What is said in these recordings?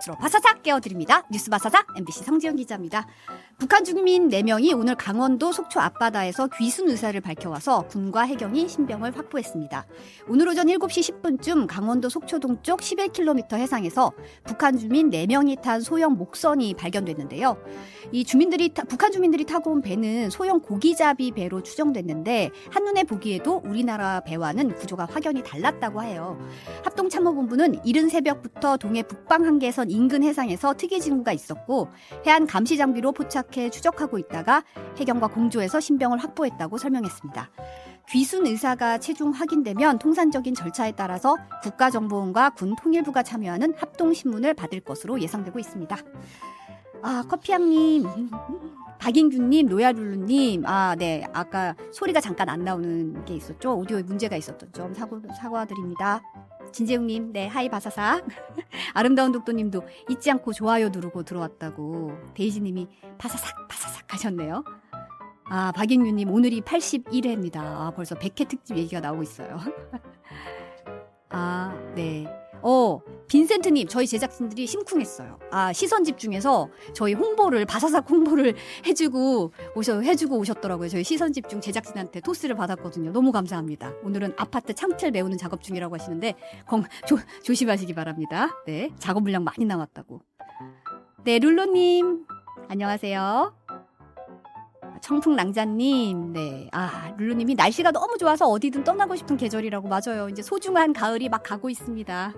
것으로 바사삭 깨워드립니다. 뉴스 바사삭 MBC 성지연 기자입니다. 북한 주민 4명이 오늘 강원도 속초 앞바다에서 귀순 의사를 밝혀와서 군과 해경이 신병을 확보했습니다. 오늘 오전 7시 10분쯤 강원도 속초 동쪽 11km 해상에서 북한 주민 4명이 탄 소형 목선이 발견됐는데요. 이 북한 주민들이 타고 온 배는 소형 고기잡이 배로 추정됐는데 한눈에 보기에도 우리나라 배와는 구조가 확연히 달랐다고 해요. 합동참모본부는 이른 새벽부터 동해 북방 한계선 인근 해상에서 특이 징후가 있었고 해안 감시 장비로 포착해 추적하고 있다가 해경과 공조해서 신병을 확보했다고 설명했습니다. 귀순 의사가 최종 확인되면 통상적인 절차에 따라서 국가정보원과 군 통일부가 참여하는 합동신문을 받을 것으로 예상되고 있습니다. 커피향님, 박인규님, 로얄룰루님, 네, 아까 소리가 잠깐 안 나오는 게 있었죠. 오디오에 문제가 있었던 점 사과드립니다. 진재웅님, 네, 하이 바사삭. 아름다운 독도님도 잊지 않고 좋아요 누르고 들어왔다고. 데이지님이 바사삭 하셨네요. 박인규님, 오늘이 81회입니다. 벌써 100회 특집 얘기가 나오고 있어요. 네. 빈센트님, 저희 제작진들이 심쿵했어요. 시선 집중해서 저희 바사삭 홍보를 해주고 오셨더라고요. 저희 시선 집중 제작진한테 토스를 받았거든요. 너무 감사합니다. 오늘은 아파트 창틀 메우는 작업 중이라고 하시는데 조심하시기 바랍니다. 네, 작업 물량 많이 남았다고. 네, 룰루님, 안녕하세요. 청풍랑자님, 네. 룰루님이 날씨가 너무 좋아서 어디든 떠나고 싶은 계절이라고. 맞아요. 이제 소중한 가을이 막 가고 있습니다.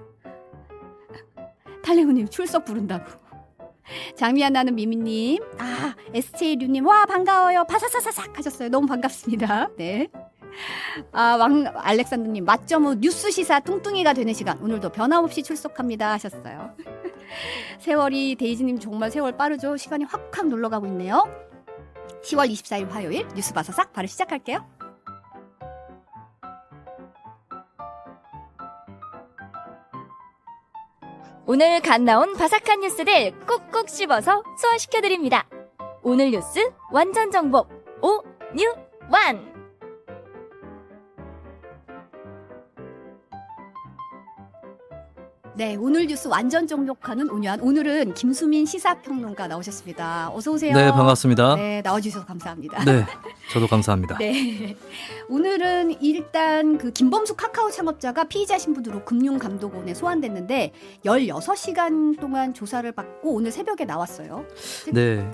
탈레오님 출석 부른다고. 장미안 나는 미미님, SJ류님, 와 반가워요. 바사사사삭 하셨어요. 너무 반갑습니다. 네. 알렉산더님, 맛점우 뉴스 시사 뚱뚱이가 되는 시간 오늘도 변함없이 출석합니다 하셨어요. 세월이, 데이지님 정말 세월 빠르죠. 시간이 확 놀러가고 있네요. 10월 24일 화요일 뉴스 바사삭 바로 시작할게요. 오늘 갓 나온 바삭한 뉴스를 꾹꾹 씹어서 소화시켜드립니다. 오늘 뉴스 완전 정복 오뉴완. 네, 오늘 뉴스 완전 정복하는 온유한. 오늘은 김수민 시사평론가 나오셨습니다. 어서 오세요. 네, 반갑습니다. 네, 나와주셔서 감사합니다. 네, 저도 감사합니다. 네, 오늘은 일단 그 김범수 카카오 창업자가 피의자 신분으로 금융감독원에 소환됐는데 16시간 동안 조사를 받고 오늘 새벽에 나왔어요. 네,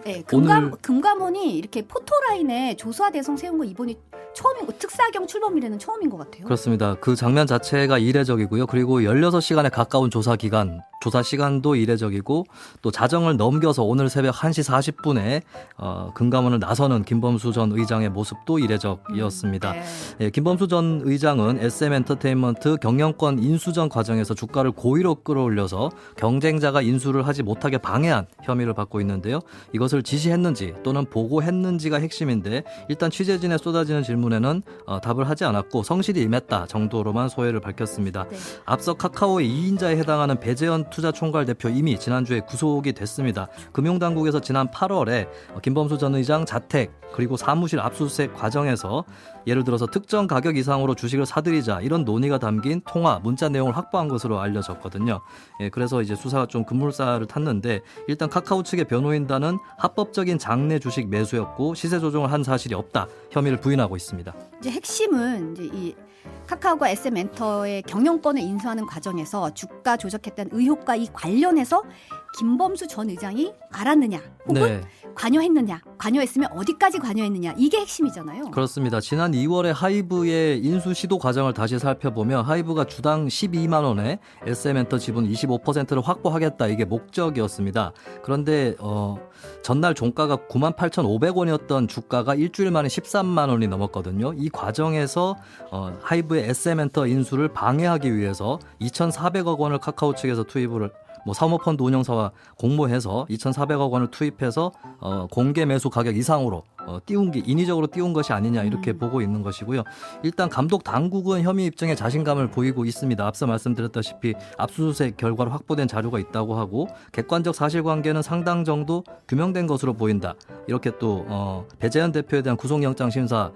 금감원이 이렇게 포토라인에 조사 대상 세운 거 이번이 처음인 거, 특사경 출범이라는 처음인 것 같아요. 그렇습니다. 그 장면 자체가 이례적이고요. 그리고 16시간에 가까운 조사 시간도 이례적이고 또 자정을 넘겨서 오늘 새벽 1시 40분에 금감원을 나서는 김범수 전 의장의 모습도 이례적이었습니다. 네. 예, 김범수 전 의장은 SM엔터테인먼트 경영권 인수전 과정에서 주가를 고의로 끌어올려서 경쟁자가 인수를 하지 못하게 방해한 혐의를 받고 있는데요. 이것을 지시했는지 또는 보고했는지가 핵심인데 일단 취재진에 쏟아지는 질문에는 답을 하지 않았고 성실히 임했다 정도로만 소회를 밝혔습니다. 네. 앞서 카카오의 2인자에 해당하는 배재현 투자총괄 대표 이미 지난주에 구속이 됐습니다. 금융당국에서 지난 8월에 김범수 전 의장 자택 그리고 사무실 압수수색 과정에서 예를 들어서 특정 가격 이상으로 주식을 사들이자 이런 논의가 담긴 통화, 문자 내용을 확보한 것으로 알려졌거든요. 예, 그래서 이제 수사가 좀 급물살을 탔는데 일단 카카오 측의 변호인단은 합법적인 장내 주식 매수였고 시세 조정을 한 사실이 없다 혐의를 부인하고 있습니다. 이제 핵심은 이제 이 카카오가 SM엔터의 경영권을 인수하는 과정에서 주가 조작했다는 의혹과 이 관련해서 김범수 전 의장이 알았느냐 혹은 네. 관여했느냐, 관여했으면 어디까지 관여했느냐, 이게 핵심이잖아요. 그렇습니다. 지난 2월에 하이브의 인수 시도 과정을 다시 살펴보면 하이브가 주당 12만 원에 SM엔터 지분 25%를 확보하겠다, 이게 목적이었습니다. 그런데 전날 종가가 98,500원이었던 주가가 일주일 만에 13만 원이 넘었거든요. 이 과정에서 하이브의 SM엔터 인수를 방해하기 위해서 2,400억 원을 카카오 측에서 투입을 사모펀드 운용사와 공모해서 2,400억 원을 투입해서 공개 매수 가격 이상으로 인위적으로 띄운 것이 아니냐, 이렇게 보고 있는 것이고요. 일단 감독 당국은 혐의 입증에 자신감을 보이고 있습니다. 앞서 말씀드렸다시피 압수수색 결과로 확보된 자료가 있다고 하고 객관적 사실관계는 상당 정도 규명된 것으로 보인다. 이렇게 또 배재현 대표에 대한 구속영장 심사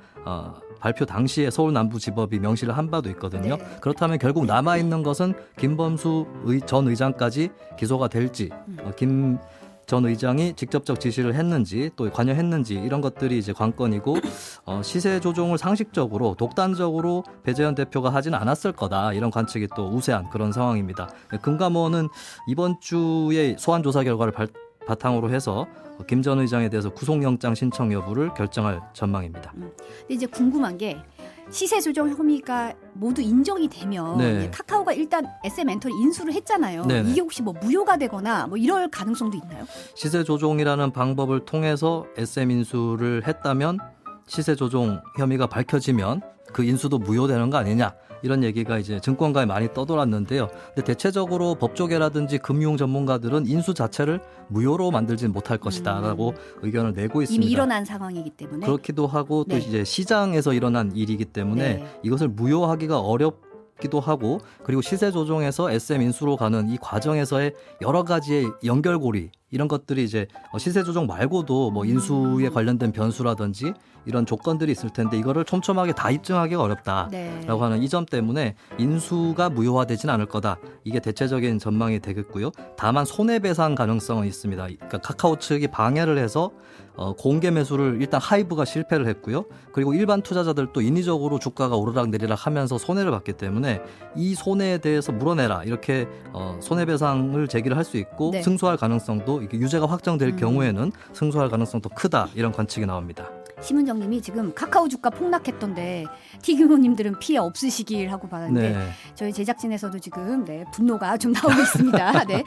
발표 당시에 서울남부지법이 명시를 한 바도 있거든요. 네. 그렇다면 결국 남아있는 것은 김범수 전 의장까지 기소가 될지 김 전 의장이 직접적 지시를 했는지 또 관여했는지 이런 것들이 이제 관건이고 시세 조종을 상식적으로 독단적으로 배재현 대표가 하진 않았을 거다 이런 관측이 또 우세한 그런 상황입니다. 금감원은 이번 주에 소환 조사 결과를 바탕으로 해서 김 전 의장에 대해서 구속영장 신청 여부를 결정할 전망입니다. 근데 이제 궁금한 게 시세 조정 혐의가 모두 인정이 되면 네. 카카오가 일단 SM엔터를 인수를 했잖아요. 네네. 이게 혹시 뭐 무효가 되거나 뭐 이럴 가능성도 있나요? 시세 조종이라는 방법을 통해서 SM 인수를 했다면 시세 조종 혐의가 밝혀지면 그 인수도 무효되는 거 아니냐 이런 얘기가 이제 증권가에 많이 떠돌았는데요. 근데 대체적으로 법조계라든지 금융 전문가들은 인수 자체를 무효로 만들진 못할 것이다라고 의견을 내고 있습니다. 이미 일어난 상황이기 때문에. 그렇기도 하고 또 네. 이제 시장에서 일어난 일이기 때문에 네. 이것을 무효하기가 어렵기도 하고 그리고 시세 조종에서 SM 인수로 가는 이 과정에서의 여러 가지의 연결고리 이런 것들이 이제 시세 조정 말고도 뭐 인수에 관련된 변수라든지 이런 조건들이 있을 텐데 이거를 촘촘하게 다 입증하기가 어렵다라고 네. 하는 이 점 때문에 인수가 무효화되진 않을 거다. 이게 대체적인 전망이 되겠고요. 다만 손해배상 가능성은 있습니다. 그러니까 카카오 측이 방해를 해서 공개 매수를 일단 하이브가 실패를 했고요. 그리고 일반 투자자들도 인위적으로 주가가 오르락 내리락 하면서 손해를 봤기 때문에 이 손해에 대해서 물어내라 이렇게 손해배상을 제기를 할 수 있고 네. 승소할 가능성도 이게 유죄가 확정될 경우에는 승소할 가능성도 크다 이런 관측이 나옵니다. 심은정님이 지금 카카오 주가 폭락했던데 티규모님들은 피해 없으시길 하고 받았는데 네. 저희 제작진에서도 지금 분노가 좀 나오고 있습니다. 네.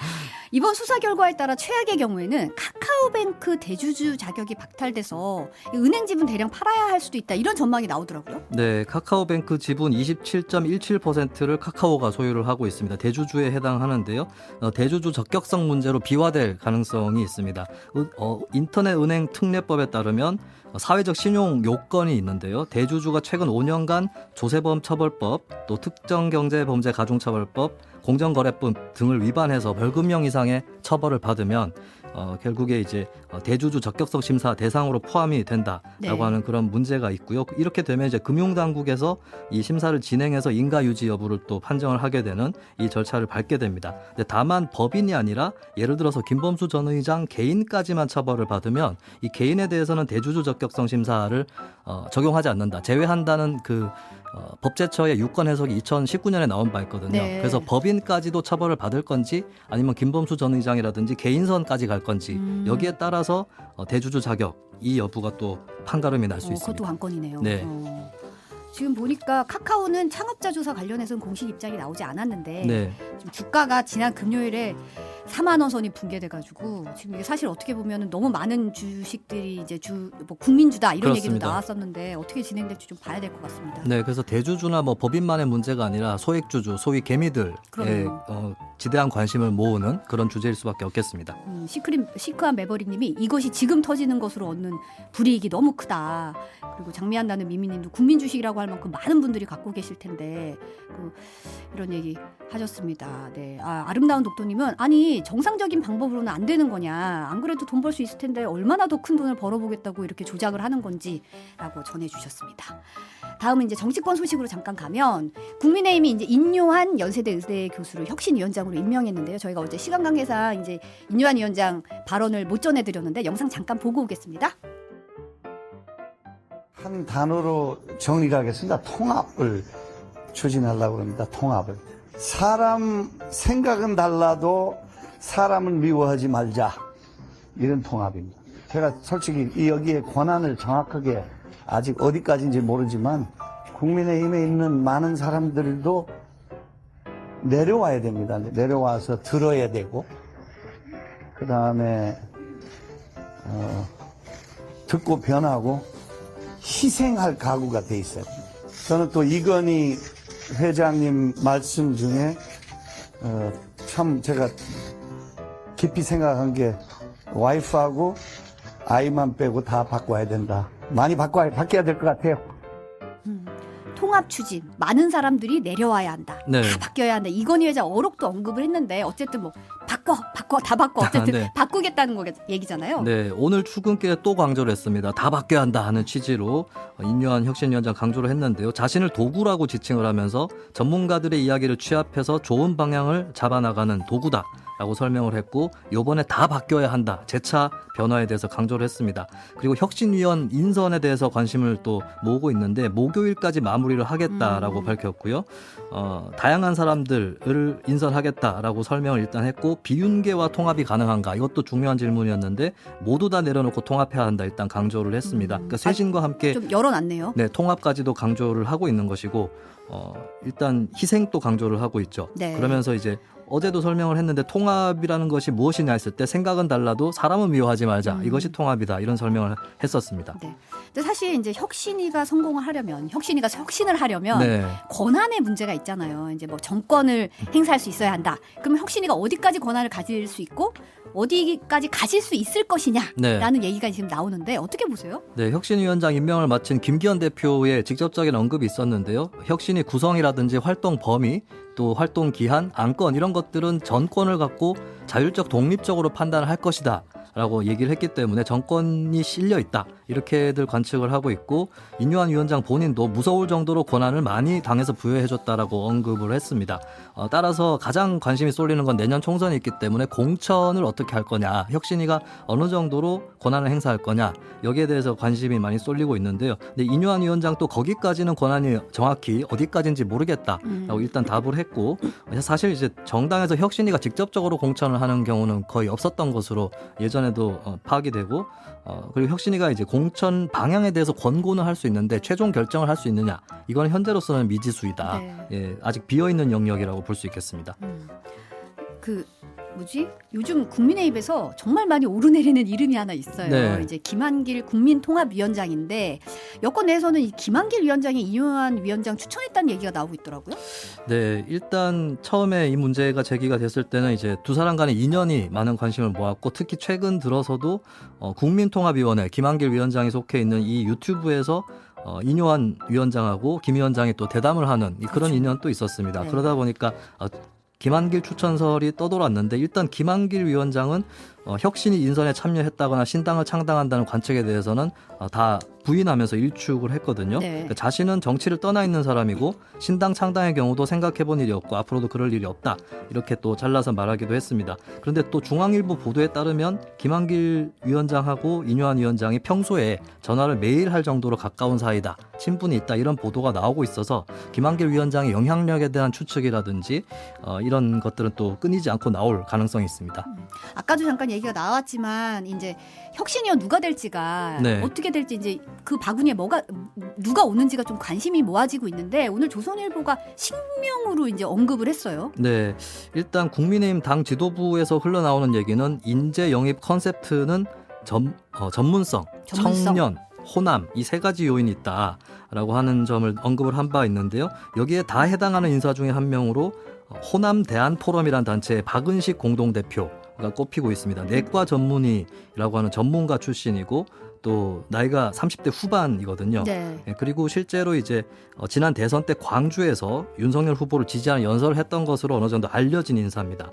이번 수사 결과에 따라 최악의 경우에는 카카오뱅크 대주주 자격이 박탈돼서 은행 지분 대량 팔아야 할 수도 있다 이런 전망이 나오더라고요. 네, 카카오뱅크 지분 27.17%를 카카오가 소유를 하고 있습니다. 대주주에 해당하는데요. 대주주 적격성 문제로 비화될 가능성이 있습니다. 인터넷 은행 특례법에 따르면 사회적 신용 요건이 있는데요. 대주주가 최근 5년간 조세범 처벌법, 또 특정경제범죄 가중처벌법, 공정거래법 등을 위반해서 벌금형 이상의 처벌을 받으면 결국에 이제 대주주 적격성 심사 대상으로 포함이 된다라고 네. 하는 그런 문제가 있고요. 이렇게 되면 이제 금융당국에서 이 심사를 진행해서 인가 유지 여부를 또 판정을 하게 되는 이 절차를 밟게 됩니다. 근데 다만 법인이 아니라 예를 들어서 김범수 전 의장 개인까지만 처벌을 받으면 이 개인에 대해서는 대주주 적격성 심사를 적용하지 않는다. 제외한다는 그 법제처의 유권 해석이 2019년에 나온 바 있거든요. 네. 그래서 법인까지도 처벌을 받을 건지 아니면 김범수 전 의장이라든지 개인선까지 갈 건지 여기에 따라서 대주주 자격 이 여부가 또 판가름이 날 수 있습니다. 그것도 관건이네요. 네. 지금 보니까 카카오는 창업자 조사 관련해서는 공식 입장이 나오지 않았는데 네. 지금 주가가 지난 금요일에 4만 원 선이 붕괴돼가지고 지금 이게 사실 어떻게 보면 너무 많은 주식들이 이제 뭐 국민주다 이런 얘기도 그렇습니다. 나왔었는데 어떻게 진행될지 좀 봐야 될 것 같습니다. 네, 그래서 대주주나 뭐 법인만의 문제가 아니라 소액주주, 소위 개미들의 그럼요. 지대한 관심을 모으는 그런 주제일 수밖에 없겠습니다. 시크한 매버릭님이 이것이 지금 터지는 것으로 얻는 불이익이 너무 크다. 그리고 장미한다는 미미님도 국민 주식이라고 할 만큼 많은 분들이 갖고 계실 텐데 이런 얘기 하셨습니다. 네, 아름다운 독도님은 아니 정상적인 방법으로는 안 되는 거냐? 안 그래도 돈 벌 수 있을 텐데 얼마나 더 큰 돈을 벌어보겠다고 이렇게 조작을 하는 건지라고 전해주셨습니다. 다음은 이제 정치권 소식으로 잠깐 가면 국민의힘이 이제 인요한 연세대 의대 교수를 혁신위원장으로 임명했는데요. 저희가 어제 시간 관계상 이제 인요한 위원장 발언을 못 전해드렸는데 영상 잠깐 보고 오겠습니다. 한 단어로 정리를 하겠습니다. 통합을 추진하려고 합니다. 통합을. 사람 생각은 달라도 사람을 미워하지 말자. 이런 통합입니다. 제가 솔직히 여기에 권한을 정확하게 아직 어디까지인지 모르지만 국민의힘에 있는 많은 사람들도 내려와야 됩니다. 내려와서 들어야 되고 그 다음에 듣고 변하고 희생할 각오가 돼 있어요. 저는 또 이건희 회장님 말씀 중에 참 제가 깊이 생각한 게 와이프하고 아이만 빼고 다 바꿔야 된다. 많이 바뀌어야 될 것 같아요. 통합 추진, 많은 사람들이 내려와야 한다. 네. 다 바뀌어야 한다. 이건희 회장 어록도 언급을 했는데 어쨌든 뭐 다 바꿔. 어쨌든 네. 바꾸겠다는 거 얘기잖아요. 네, 오늘 출근길에 또 강조를 했습니다. 다 바뀌어야 한다 하는 취지로 인요한 혁신위원장 강조를 했는데요. 자신을 도구라고 지칭을 하면서 전문가들의 이야기를 취합해서 좋은 방향을 잡아나가는 도구다. 라고 설명을 했고 이번에 다 바뀌어야 한다. 재차 변화에 대해서 강조를 했습니다. 그리고 혁신위원 인선에 대해서 관심을 또 모으고 있는데 목요일까지 마무리를 하겠다라고 밝혔고요. 다양한 사람들을 인선하겠다라고 설명을 일단 했고 비윤계와 통합이 가능한가 이것도 중요한 질문이었는데 모두 다 내려놓고 통합해야 한다 일단 강조를 했습니다. 그러니까 쇄신과 함께 좀 열어놨네요. 네, 통합까지도 강조를 하고 있는 것이고 일단 희생도 강조를 하고 있죠. 네. 그러면서 이제 어제도 설명을 했는데 통합이라는 것이 무엇이냐 했을 때 생각은 달라도 사람은 미워하지 말자. 이것이 통합이다. 이런 설명을 했었습니다. 네. 근데 사실 이제 혁신위가 성공을 하려면 혁신을 하려면 네. 권한의 문제가 있잖아요. 이제 뭐 정권을 행사할 수 있어야 한다. 그러면 혁신위가 어디까지 권한을 가질 수 있고 어디까지 가질 수 있을 것이냐라는 네. 얘기가 지금 나오는데 어떻게 보세요? 네, 혁신위원장 임명을 마친 김기현 대표의 직접적인 언급이 있었는데요. 혁신위 구성이라든지 활동 범위, 또 활동 기한, 안건 이런 것들은 전권을 갖고 자율적 독립적으로 판단을 할 것이다. 라고 얘기를 했기 때문에 정권이 실려 있다. 이렇게들 관측을 하고 있고 인요한 위원장 본인도 무서울 정도로 권한을 많이 당에서 부여해줬다라고 언급을 했습니다. 따라서 가장 관심이 쏠리는 건 내년 총선이 있기 때문에 공천을 어떻게 할 거냐, 혁신위가 어느 정도로 권한을 행사할 거냐 여기에 대해서 관심이 많이 쏠리고 있는데요. 근데 인요한 위원장 또 거기까지는 권한이 정확히 어디까지인지 모르겠다라고 일단 답을 했고 사실 이제 정당에서 혁신위가 직접적으로 공천을 하는 경우는 거의 없었던 것으로 예전에도 파악이 되고 그리고 혁신위가 이제 공천 방향에 대해서 권고는 할 수 있는데 최종 결정을 할 수 있느냐 이건 현재로서는 미지수이다. 네. 예, 아직 비어있는 영역이라고 볼 수 있겠습니다. 요즘 국민의힘에서 정말 많이 오르내리는 이름이 하나 있어요. 네. 이제 김한길 국민통합위원장인데 여권 내에서는 이 김한길 위원장이 인요한 위원장 추천했다는 얘기가 나오고 있더라고요. 네, 일단 처음에 이 문제가 제기가 됐을 때는 이제 두 사람 간의 인연이 많은 관심을 모았고 특히 최근 들어서도 국민통합위원회 김한길 위원장이 속해 있는 이 유튜브에서 인요한 위원장하고 김 위원장이 또 대담을 하는 그런 그렇죠. 인연도 있었습니다. 네. 그러다 보니까 김한길 추천설이 떠돌았는데 일단 김한길 위원장은 혁신이 인선에 참여했다거나 신당을 창당한다는 관측에 대해서는 다 부인하면서 일축을 했거든요. 네. 그러니까 자신은 정치를 떠나 있는 사람이고 신당 창당의 경우도 생각해본 일이 없고 앞으로도 그럴 일이 없다. 이렇게 또 잘라서 말하기도 했습니다. 그런데 또 중앙일보 보도에 따르면 김한길 위원장하고 인요한 위원장이 평소에 전화를 매일 할 정도로 가까운 사이다. 친분이 있다. 이런 보도가 나오고 있어서 김한길 위원장의 영향력에 대한 추측이라든지 이런 것들은 또 끊이지 않고 나올 가능성이 있습니다. 아까도 잠깐 얘기가 나왔지만 이제 혁신위원 누가 될지가 네. 어떻게 될지 이제 그 바구니에 누가 오는지가 좀 관심이 모아지고 있는데 오늘 조선일보가 식명으로 이제 언급을 했어요. 네, 일단 국민의힘 당 지도부에서 흘러나오는 얘기는 인재 영입 컨셉트는 전문성, 청년, 호남 이 세 가지 요인이 있다라고 하는 점을 언급을 한 바 있는데요. 여기에 다 해당하는 인사 중에 한 명으로 호남 대안포럼이라는 단체의 박은식 공동대표가 꼽히고 있습니다. 내과 전문의라고 하는 전문가 출신이고 또 나이가 30대 후반이거든요. 네. 예, 그리고 실제로 이제 지난 대선 때 광주에서 윤석열 후보를 지지하는 연설을 했던 것으로 어느 정도 알려진 인사입니다.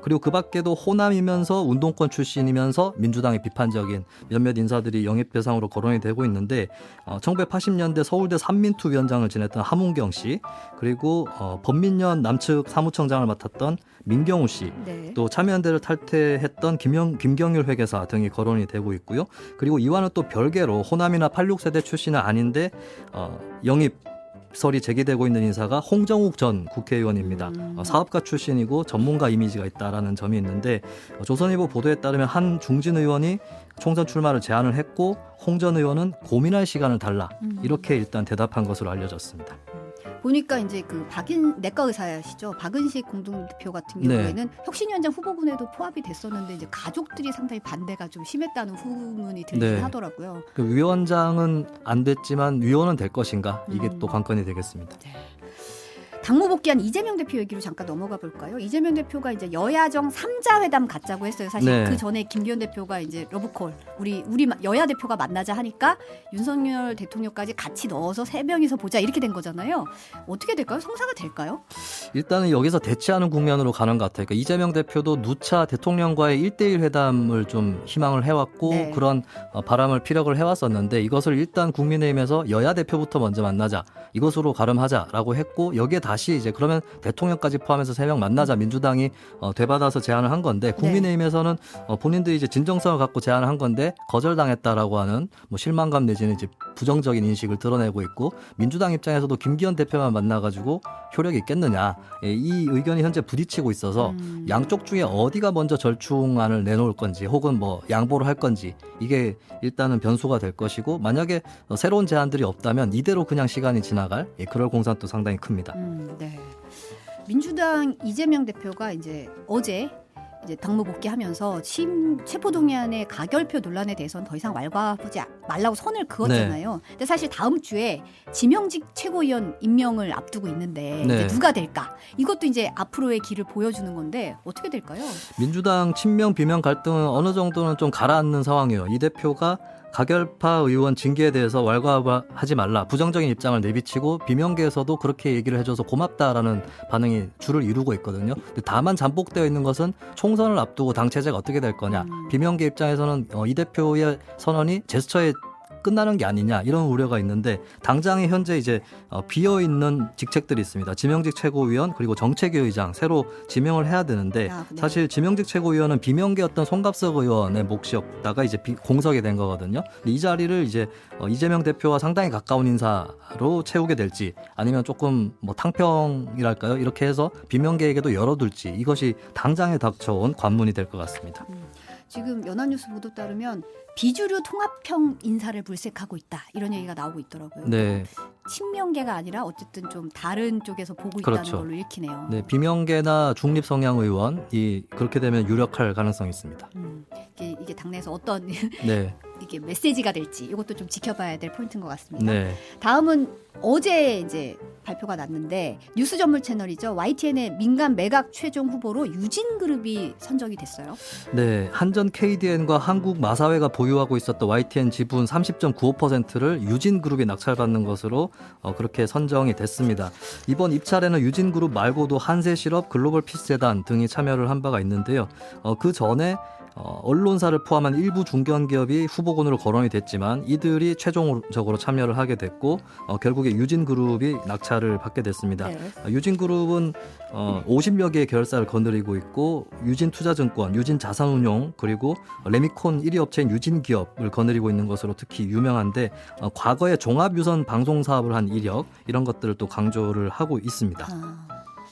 그리고 그 밖에도 호남이면서 운동권 출신이면서 민주당의 비판적인 몇몇 인사들이 영입 대상으로 거론이 되고 있는데 1980년대 서울대 삼민투 위원장을 지냈던 하문경 씨 그리고 범민련 남측 사무총장을 맡았던 민경우 씨 네. 또 참여연대를 탈퇴했던 김경률 회계사 등이 거론이 되고 있고요. 그리고 이와는 또 별개로 호남이나 86세대 출신은 아닌데 영입설이 제기되고 있는 인사가 홍정욱 전 국회의원입니다. 사업가 출신이고 전문가 이미지가 있다라는 점이 있는데 조선일보 보도에 따르면 한 중진 의원이 총선 출마를 제안을 했고 홍 전 의원은 고민할 시간을 달라 이렇게 일단 대답한 것으로 알려졌습니다. 보니까 이제 그 내과 의사시죠. 박은식 공동대표 같은 네. 경우에는 혁신위원장 후보군에도 포함이 됐었는데 이제 가족들이 상당히 반대가 좀 심했다는 후문이 들리긴 네. 하더라고요. 그 위원장은 안 됐지만 위원은 될 것인가 이게 또 관건이 되겠습니다. 당무 복귀한 이재명 대표 얘기로 잠깐 넘어가 볼까요? 이재명 대표가 이제 여야정 3자 회담 갖자고 했어요. 사실 네. 그 전에 김기현 대표가 이제 러브콜 우리 여야 대표가 만나자 하니까 윤석열 대통령까지 같이 넣어서 3명이서 보자 이렇게 된 거잖아요. 어떻게 될까요? 성사가 될까요? 일단은 여기서 대치하는 국면으로 가는 것 같아요. 그러니까 이재명 대표도 누차 대통령과의 1대1 회담을 좀 희망을 해왔고 네. 그런 바람을 피력을 해왔었는데 이것을 일단 국민의힘에서 여야 대표부터 먼저 만나자 이것으로 가름하자라고 했고 여기에 다시 이제 그러면 대통령까지 포함해서 3명 만나자 민주당이 되받아서 제안을 한 건데 국민의힘에서는 본인들이 이제 진정성을 갖고 제안을 한 건데 거절당했다라고 하는 뭐 실망감 내지는 이제 부정적인 인식을 드러내고 있고 민주당 입장에서도 김기현 대표만 만나가지고 효력이 있겠느냐 이 의견이 현재 부딪히고 있어서 양쪽 중에 어디가 먼저 절충안을 내놓을 건지 혹은 뭐 양보를 할 건지 이게 일단은 변수가 될 것이고 만약에 새로운 제안들이 없다면 이대로 그냥 시간이 지나갈 그럴 공산도 상당히 큽니다. 네. 민주당 이재명 대표가 이제 어제 이제 당무 복귀하면서 체포동의안의 가결표 논란에 대해서는 더 이상 왈가하지 말라고 선을 그었잖아요. 근데 사실 다음 주에 지명직 최고위원 임명을 앞두고 있는데 이제 누가 될까? 이것도 이제 앞으로의 길을 보여주는 건데 어떻게 될까요? 민주당 친명 비명 갈등은 어느 정도는 좀 가라앉는 상황이에요. 이 대표가 가결파 의원 징계에 대해서 왈가하지 말라 부정적인 입장을 내비치고 비명계에서도 그렇게 얘기를 해줘서 고맙다라는 반응이 주를 이루고 있거든요. 근데 다만 잠복되어 있는 것은 총선을 앞두고 당 체제가 어떻게 될 거냐. 비명계 입장에서는 이 대표의 선언이 제스처에 끝나는 게 아니냐 이런 우려가 있는데 당장에 현재 이제 비어 있는 직책들이 있습니다. 지명직 최고위원 그리고 정책위 의장 새로 지명을 해야 되는데 네. 사실 지명직 최고위원은 비명계 어떤 송갑석 의원의 몫이었다가 이제 공석이 된 거거든요. 근데 이 자리를 이제 이재명 대표와 상당히 가까운 인사로 채우게 될지 아니면 조금 뭐 탕평이랄까요 이렇게 해서 비명계에게도 열어둘지 이것이 당장에 닥쳐온 관문이 될 것 같습니다. 지금 연합뉴스 보도 따르면 비주류 통합형 인사를 물색하고 있다 이런 얘기가 나오고 있더라고요. 네. 친명계가 아니라 어쨌든 좀 다른 쪽에서 보고 그렇죠. 있다는 걸로 읽히네요. 네, 비명계나 중립 성향 의원이 그렇게 되면 유력할 가능성이 있습니다. 이게 당내에서 어떤 네, 이게 메시지가 될지 이것도 좀 지켜봐야 될 포인트인 것 같습니다. 네, 다음은 어제 이제 발표가 났는데 뉴스 전문 채널이죠. YTN의 민간 매각 최종 후보로 유진그룹이 선정이 됐어요. 네. 한전 KDN과 한국 마사회가 보유하고 있었던 YTN 지분 30.95%를 유진그룹이 낙찰받는 것으로 그렇게 선정이 됐습니다. 이번 입찰에는 유진그룹 말고도 한세실업, 글로벌 피스재단 등이 참여를 한 바가 있는데요. 그 전에 언론사를 포함한 일부 중견기업이 후보군으로 거론이 됐지만 이들이 최종적으로 참여를 하게 됐고 결국에 유진그룹이 낙찰을 받게 됐습니다. 네. 유진그룹은 50여 개의 계열사를 거느리고 있고 유진투자증권, 유진자산운용 그리고 레미콘 1위 업체인 유진기업을 거느리고 있는 것으로 특히 유명한데 과거에 종합유선 방송사업을 한 이력 이런 것들을 또 강조를 하고 있습니다.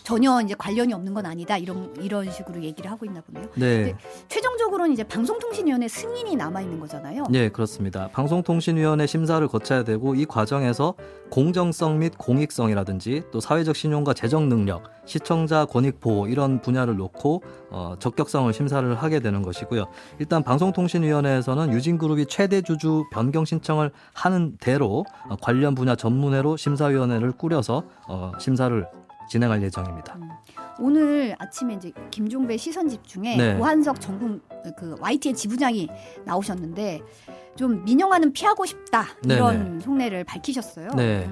전혀 이제 관련이 없는 건 아니다 이런 식으로 얘기를 하고 있나 보네요. 네. 최종적으로는 이제 방송통신위원회 승인이 남아 있는 거잖아요. 네, 그렇습니다. 방송통신위원회 심사를 거쳐야 되고 이 과정에서 공정성 및 공익성이라든지 또 사회적 신용과 재정 능력, 시청자 권익 보호 이런 분야를 놓고 적격성을 심사를 하게 되는 것이고요. 일단 방송통신위원회에서는 유진그룹이 최대 주주 변경 신청을 하는 대로 관련 분야 전문회로 심사위원회를 꾸려서 심사를 진행할 예정입니다. 오늘 아침에 이제 김종배 시선 집중에 네. 오한석 전국 그 YTN 지부장이 나오셨는데 좀 민영화는 피하고 싶다 이런 속내를 밝히셨어요. 네.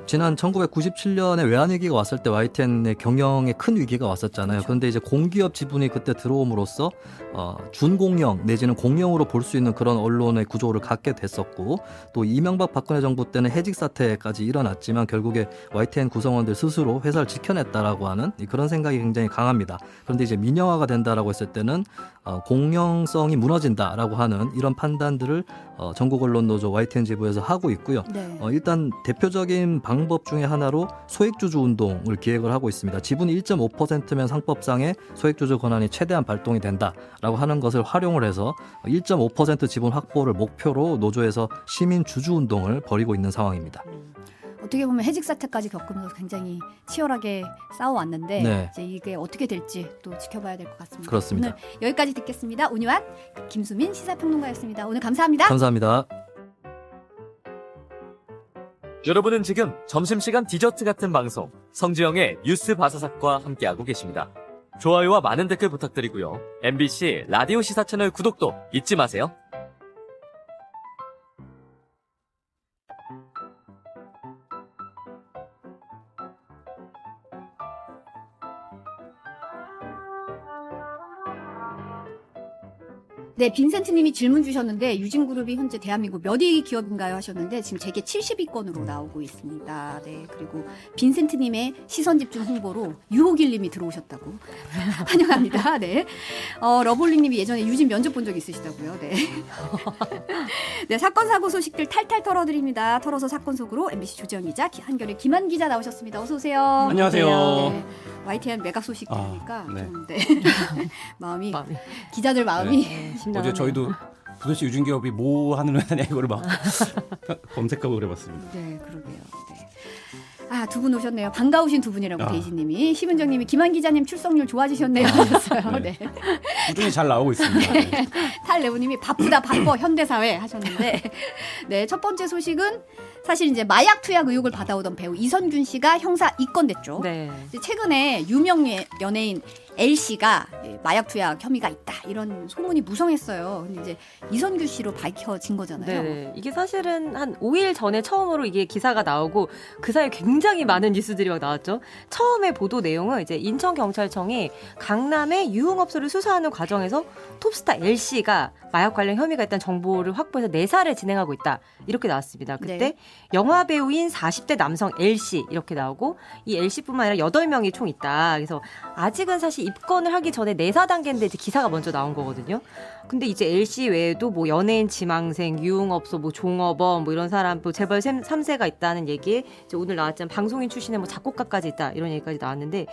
지난 1997년에 외환위기가 왔을 때 YTN의 경영에 큰 위기가 왔었잖아요. 그런데 이제 공기업 지분이 그때 들어옴으로써 준공영 내지는 공영으로 볼 수 있는 그런 언론의 구조를 갖게 됐었고 또 이명박 박근혜 정부 때는 해직 사태까지 일어났지만 결국에 YTN 구성원들 스스로 회사를 지켜냈다라고 하는 그런 생각이 굉장히 강합니다. 그런데 이제 민영화가 된다라고 했을 때는 공영성이 무너진다라고 하는 이런 판단들을 전국 언론 노조 YTN 지부에서 하고 있고요. 네. 일단 대표적인 방법 중에 하나로 소액주주 운동을 기획을 하고 있습니다. 지분이 1.5%면 상법상의 소액주주 권한이 최대한 발동이 된다라고 하는 것을 활용을 해서 1.5% 지분 확보를 목표로 노조에서 시민 주주 운동을 벌이고 있는 상황입니다. 어떻게 보면 해직 사태까지 겪으면서 굉장히 치열하게 싸워왔는데 네. 이제 이게 어떻게 될지 또 지켜봐야 될 것 같습니다. 그렇습니다. 오늘 여기까지 듣겠습니다. 온유한 김수민 시사평론가였습니다. 오늘 감사합니다. 감사합니다. 여러분은 지금 점심시간 디저트 같은 방송 성지영의 뉴스 바사삭과 함께하고 계십니다. 좋아요와 많은 댓글 부탁드리고요. MBC 라디오 시사 채널 구독도 잊지 마세요. 네, 빈센트님이 질문 주셨는데 유진그룹이 현재 대한민국 몇 위 기업인가요 하셨는데 지금 재계 70위권으로 나오고 있습니다. 네, 그리고 빈센트님의 시선집중 홍보로 유호길님이 들어오셨다고 환영합니다. 네, 러블리님이 예전에 유진 면접 본 적 있으시다고요. 네, 네, 사건 사고 소식들 탈탈 털어드립니다. 털어서 사건 속으로 MBC 조지영 기자, 한겨레 김한 기자 나오셨습니다. 어서 오세요. 안녕하세요. 네, YTN 매각 소식 들으니까 네. 좀 네. 마음이 기자들 마음이 어제 저희도 도대체 유진기업이 뭐 하는 회사냐 이거를 막 검색하고 그래봤습니다. 네, 그러게요. 네. 아, 두 분 오셨네요. 반가우신 두 분이라고 데이지님이. 심은정님이 김한 기자님 출석률 좋아지셨네요 하셨어요. 네. 꾸준히 잘 나오고 있습니다. 네. 탈레오님이 바쁘다 바빠 현대사회 하셨는데 네, 첫 번째 소식은 사실 이제 마약 투약 의혹을 받아오던 배우 이선균 씨가 형사 입건됐죠. 네. 이제 최근에 유명 연예인 L 씨가 마약 투약 혐의가 있다 이런 소문이 무성했어요. 근데 이제 이선균 씨로 밝혀진 거잖아요. 네. 이게 사실은 한 5일 전에 처음으로 이게 기사가 나오고 그 사이에 굉장히 많은 뉴스들이 막 나왔죠. 처음에 보도 내용은 이제 인천경찰청이 강남의 유흥업소를 수사하는 과정에서 톱스타 L 씨가 마약 관련 혐의가 있다는 정보를 확보해서 내사를 진행하고 있다. 이렇게 나왔습니다. 그때 네. 영화 배우인 40대 남성 L 씨 이렇게 나오고 이 L 씨뿐만 아니라 8명이 총 있다. 그래서 아직은 사실 입건을 하기 전에 내사 단계인데 이제 기사가 먼저 나온 거거든요. 근데 이제 L 씨 외에도 뭐 연예인 지망생, 유흥업소, 뭐 종업원, 뭐 이런 사람, 뭐 재벌 3세가 있다는 얘기에 이제 오늘 나왔지만 방송인 출신의 뭐 작곡가까지 있다 이런 얘기까지 나왔는데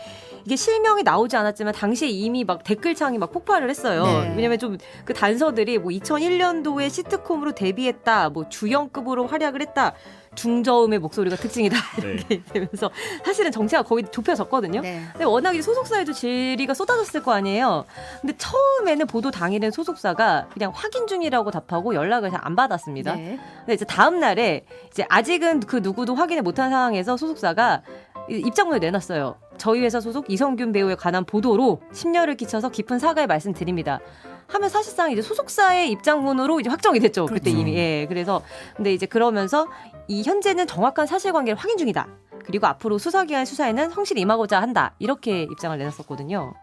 이게 실명이 나오지 않았지만 당시에 이미 막 댓글창이 막 폭발을 했어요. 네. 왜냐면 좀 그 단서들이 뭐 2001년도에 시트콤으로 데뷔했다, 뭐 주연급으로 활약을 했다. 중저음의 목소리가 특징이다 이렇게 되면서 사실은 정체가 거의 좁혀졌거든요. 네. 근데 워낙 이제 소속사에도 질의가 쏟아졌을 거 아니에요. 근데 처음에는 보도 당일엔 소속사가 그냥 확인 중이라고 답하고 연락을 잘 안 받았습니다. 네. 근데 이제 다음 날에 이제 아직은 그 누구도 확인을 못한 상황에서 소속사가 입장문을 내놨어요. 저희 회사 소속 이성균 배우에 관한 보도로 심려를 끼쳐서 깊은 사과의 말씀드립니다. 하면 사실상 이제 소속사의 입장문으로 이제 확정이 됐죠. 그때 그렇죠. 이미. 예. 그래서 근데 이제 그러면서 이 현재는 정확한 사실관계를 확인 중이다. 그리고 앞으로 수사기관 수사에는 성실히 임하고자 한다. 이렇게 입장을 내놨었거든요.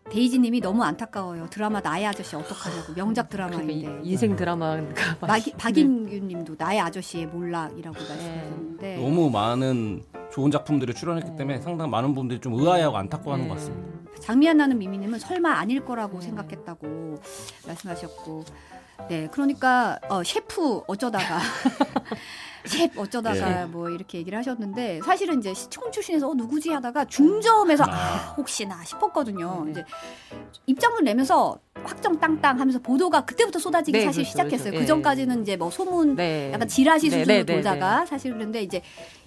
데이지님이 너무 안타까워요. 드라마 나의 아저씨 어떡하냐고 명작 드라마인데. 그러니까 인생 드라마가 박인규님도 나의 아저씨의 몰락이라고 말씀하셨는데. 너무 많은 좋은 작품들에 출연했기 때문에 상당히 많은 분들이 좀 의아해하고 안타까워하는 것 같습니다. 장미안 나는 미미님은 설마 아닐 거라고 생각했다고 말씀하셨고, 네, 그러니까 셰프 어쩌다가 셰프 어쩌다가 뭐 이렇게 얘기를 하셨는데 사실은 이제 시청 출신에서 누구지 하다가 중저음에서 혹시나 싶었거든요. 이제 입장문 내면서 확정 땅땅 하면서 보도가 그때부터 쏟아지기 네, 사실 그렇죠, 시작했어요. 그렇죠. 그 전까지는 이제 뭐 소문 네. 약간 지라시 네, 수준으로 네, 네, 돌다가 사실 그런데 이제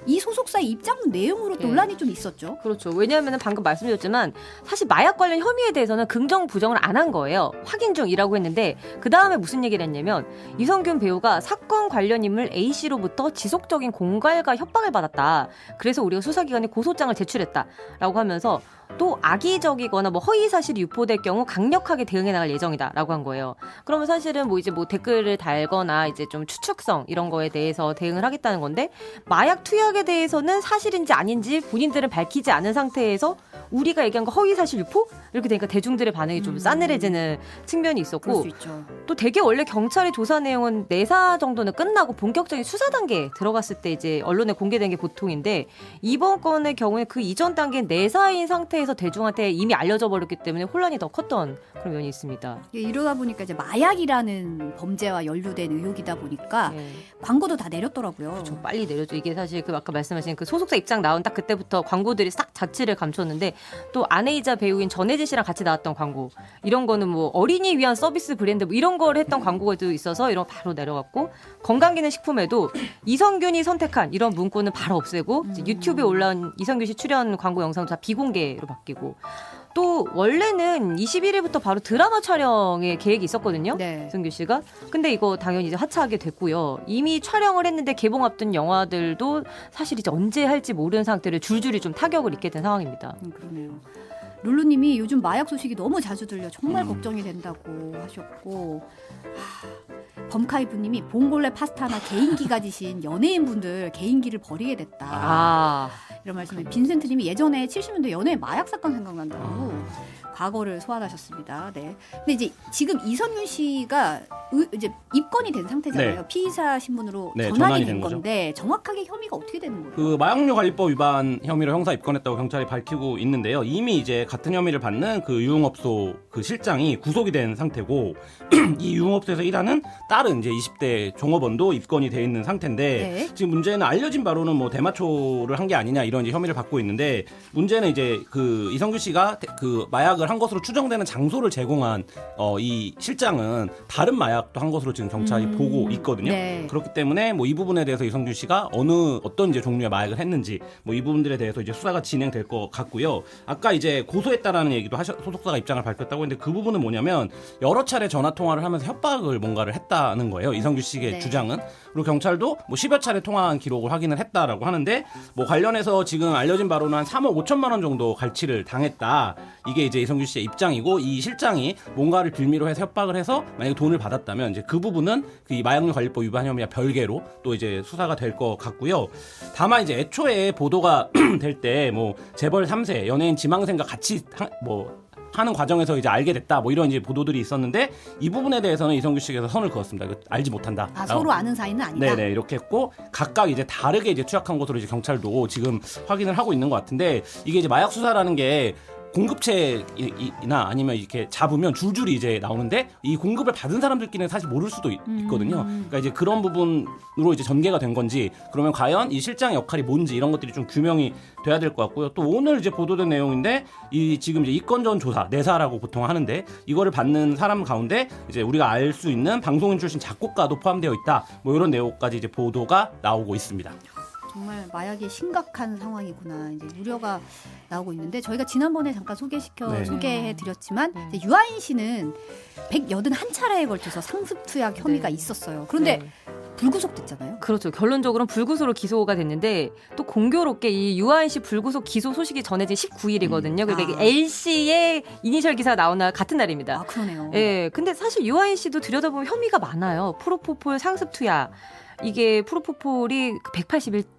이 소속사의 입장문 내용으로 논란이 좀 있었죠. 그렇죠. 왜냐하면 방금 말씀드렸지만 사실 마약 관련 혐의에 대해서는 긍정 부정을 안 한 거예요. 확인 중이라고 했는데 그 다음에 무슨 얘기를 했냐면 이성균 배우가 사건 관련 인물 A 씨로부터 지속적인 공갈과 협박을 받았다. 그래서 우리가 수사기관에 고소장을 제출했다라고 하면서 또 악의적이거나 뭐 허위 사실이 유포될 경우 강력하게 대응해 나갈 예정이다라고 한 거예요. 그러면 사실은 뭐 이제 뭐 댓글을 달거나 이제 좀 추측성 이런 거에 대해서 대응을 하겠다는 건데 마약 투약에 대해서는 사실인지 아닌지 본인들은 밝히지 않은 상태에서 우리가 얘기한 거 허위 사실 유포 이렇게 되니까 대중들의 반응이 좀 싸늘해지는 측면이 그럴 있었고 수 있죠. 또 되게 원래 경찰의 조사 내용은 내사 정도는 끝나고 본격적인 수사 단계에 들어갔을 때 이제 언론에 공개된 게 보통인데 이번 건의 경우에 그 이전 단계는 내사인 상태에서 대중한테 이미 알려져 버렸기 때문에 혼란이 더 컸던 그런 면이 있습니다. 이러다 보니까 이제 마약이라는 범죄와 연루된 의혹이다 보니까 네. 광고도 다 내렸더라고요. 좀 빨리 내려줘. 이게 사실 그 아까 말씀하신 그 소속사 입장 나온 딱 그때부터 광고들이 싹 자취를 감췄는데 또 아내이자 배우인 전혜지 씨랑 같이 나왔던 광고 이런 거는 뭐 어린이 위한 서비스 브랜드 뭐 이런 걸 했던 광고도 있어서 이런 거 바로 내려갔고 건강기능식품에도 이성균이 선택한 이런 문구는 바로 없애고 이제 유튜브에 올라온 이성균 씨 출연 광고 영상도 다 비공개로 바뀌고 또 원래는 21일부터 바로 드라마 촬영의 계획이 있었거든요. 네. 이성균 씨가. 근데 이거 당연히 이제 하차하게 됐고요. 이미 촬영을 했는데 개봉 앞둔 영화들도 사실 이제 언제 할지 모르는 상태로 줄줄이 좀 타격을 입게 된 상황입니다. 그러네요. 룰루님이 요즘 마약 소식이 너무 자주 들려 정말 걱정이 된다고 하셨고, 범카이브님이 봉골레 파스타나 개인기가 지신 연예인분들 개인기를 버리게 됐다. 아, 이런 말씀에 빈센트님이 예전에 70년대 연예인 마약 사건 생각난다고 과거를 소환하셨습니다. 네. 근데 이제 지금 이성균 씨가 이제 입건이 된 상태잖아요. 네. 피의사 신분으로 네, 전환이 전환이 된 된 거죠. 건데 정확하게 혐의가 어떻게 되는 거예요? 그 마약류관리법 위반 혐의로 형사 입건했다고 경찰이 밝히고 있는데요. 이미 이제 같은 혐의를 받는 그 유흥업소 그 실장이 구속이 된 상태고 이 유흥업소에서 일하는 다른 이제 20대 종업원도 입건이 돼 있는 상태인데 네. 지금 문제는 알려진 바로는 뭐 대마초를 한 게 아니냐 이런 이제 혐의를 받고 있는데 문제는 이제 그 이성균 씨가 그 마약을 한 것으로 추정되는 장소를 제공한 이 실장은 다른 마약도 한 것으로 지금 경찰이 보고 있거든요. 네. 그렇기 때문에 뭐 이 부분에 대해서 이성균 씨가 어떤 이제 종류의 마약을 했는지 뭐 이 부분들에 대해서 이제 수사가 진행될 것 같고요. 아까 이제 고소했다라는 얘기도 소속사가 입장을 밝혔다고 했는데 그 부분은 뭐냐면 여러 차례 전화 통화를 하면서 협박을 뭔가를 했다는 거예요. 이성균 씨의 네. 주장은. 그리고 경찰도 뭐 10여 차례 통화한 기록을 확인을 했다라고 하는데 뭐 관련해서 지금 알려진 바로는 한 3억 5천만 원 정도 갈취를 당했다. 이게 이제 이성균 씨의 입장이고 이 실장이 뭔가를 빌미로 해서 협박을 해서 만약에 돈을 받았다면 이제 그 부분은 그 마약류 관리법 위반 혐의와 별개로 또 이제 수사가 될 것 같고요. 다만 이제 애초에 보도가 될 때 뭐 재벌 3세 연예인 지망생과 같이 하는 과정에서 이제 알게 됐다 뭐 이런 이제 보도들이 있었는데 이 부분에 대해서는 이성균 씨께서 선을 그었습니다. 이거 알지 못한다. 서로 아는 사이는 아니다. 네네 이렇게 했고 각각 이제 다르게 이제 투약한 것으로 이제 경찰도 지금 확인을 하고 있는 것 같은데 이게 이제 마약 수사라는 게 공급체나 아니면 이렇게 잡으면 줄줄이 이제 나오는데 이 공급을 받은 사람들끼리는 사실 모를 수도 있거든요. 그러니까 이제 그런 부분으로 이제 전개가 된 건지 그러면 과연 이 실장의 역할이 뭔지 이런 것들이 좀 규명이 돼야 될 것 같고요. 또 오늘 이제 보도된 내용인데 이 지금 이제 이건전 조사 내사라고 보통 하는데 이거를 받는 사람 가운데 이제 우리가 알 수 있는 방송인 출신 작곡가도 포함되어 있다. 뭐 이런 내용까지 이제 보도가 나오고 있습니다. 정말 마약이 심각한 상황이구나 이제 우려가 나오고 있는데 저희가 지난번에 잠깐 소개해드렸지만 이제 유아인 씨는 181차례에 걸쳐서 상습 투약 혐의가 있었어요. 그런데 불구속됐잖아요. 그렇죠. 결론적으로는 불구속으로 기소가 됐는데 또 공교롭게 이 유아인 씨 불구속 기소 소식이 전해진 19일이거든요. 그러니까 이게 L씨의 이니셜 기사가 나온 날 같은 날입니다. 아 그러네요. 예, 근데 사실 유아인 씨도 들여다보면 혐의가 많아요. 프로포폴 상습 투약. 이게 프로포폴이 181번.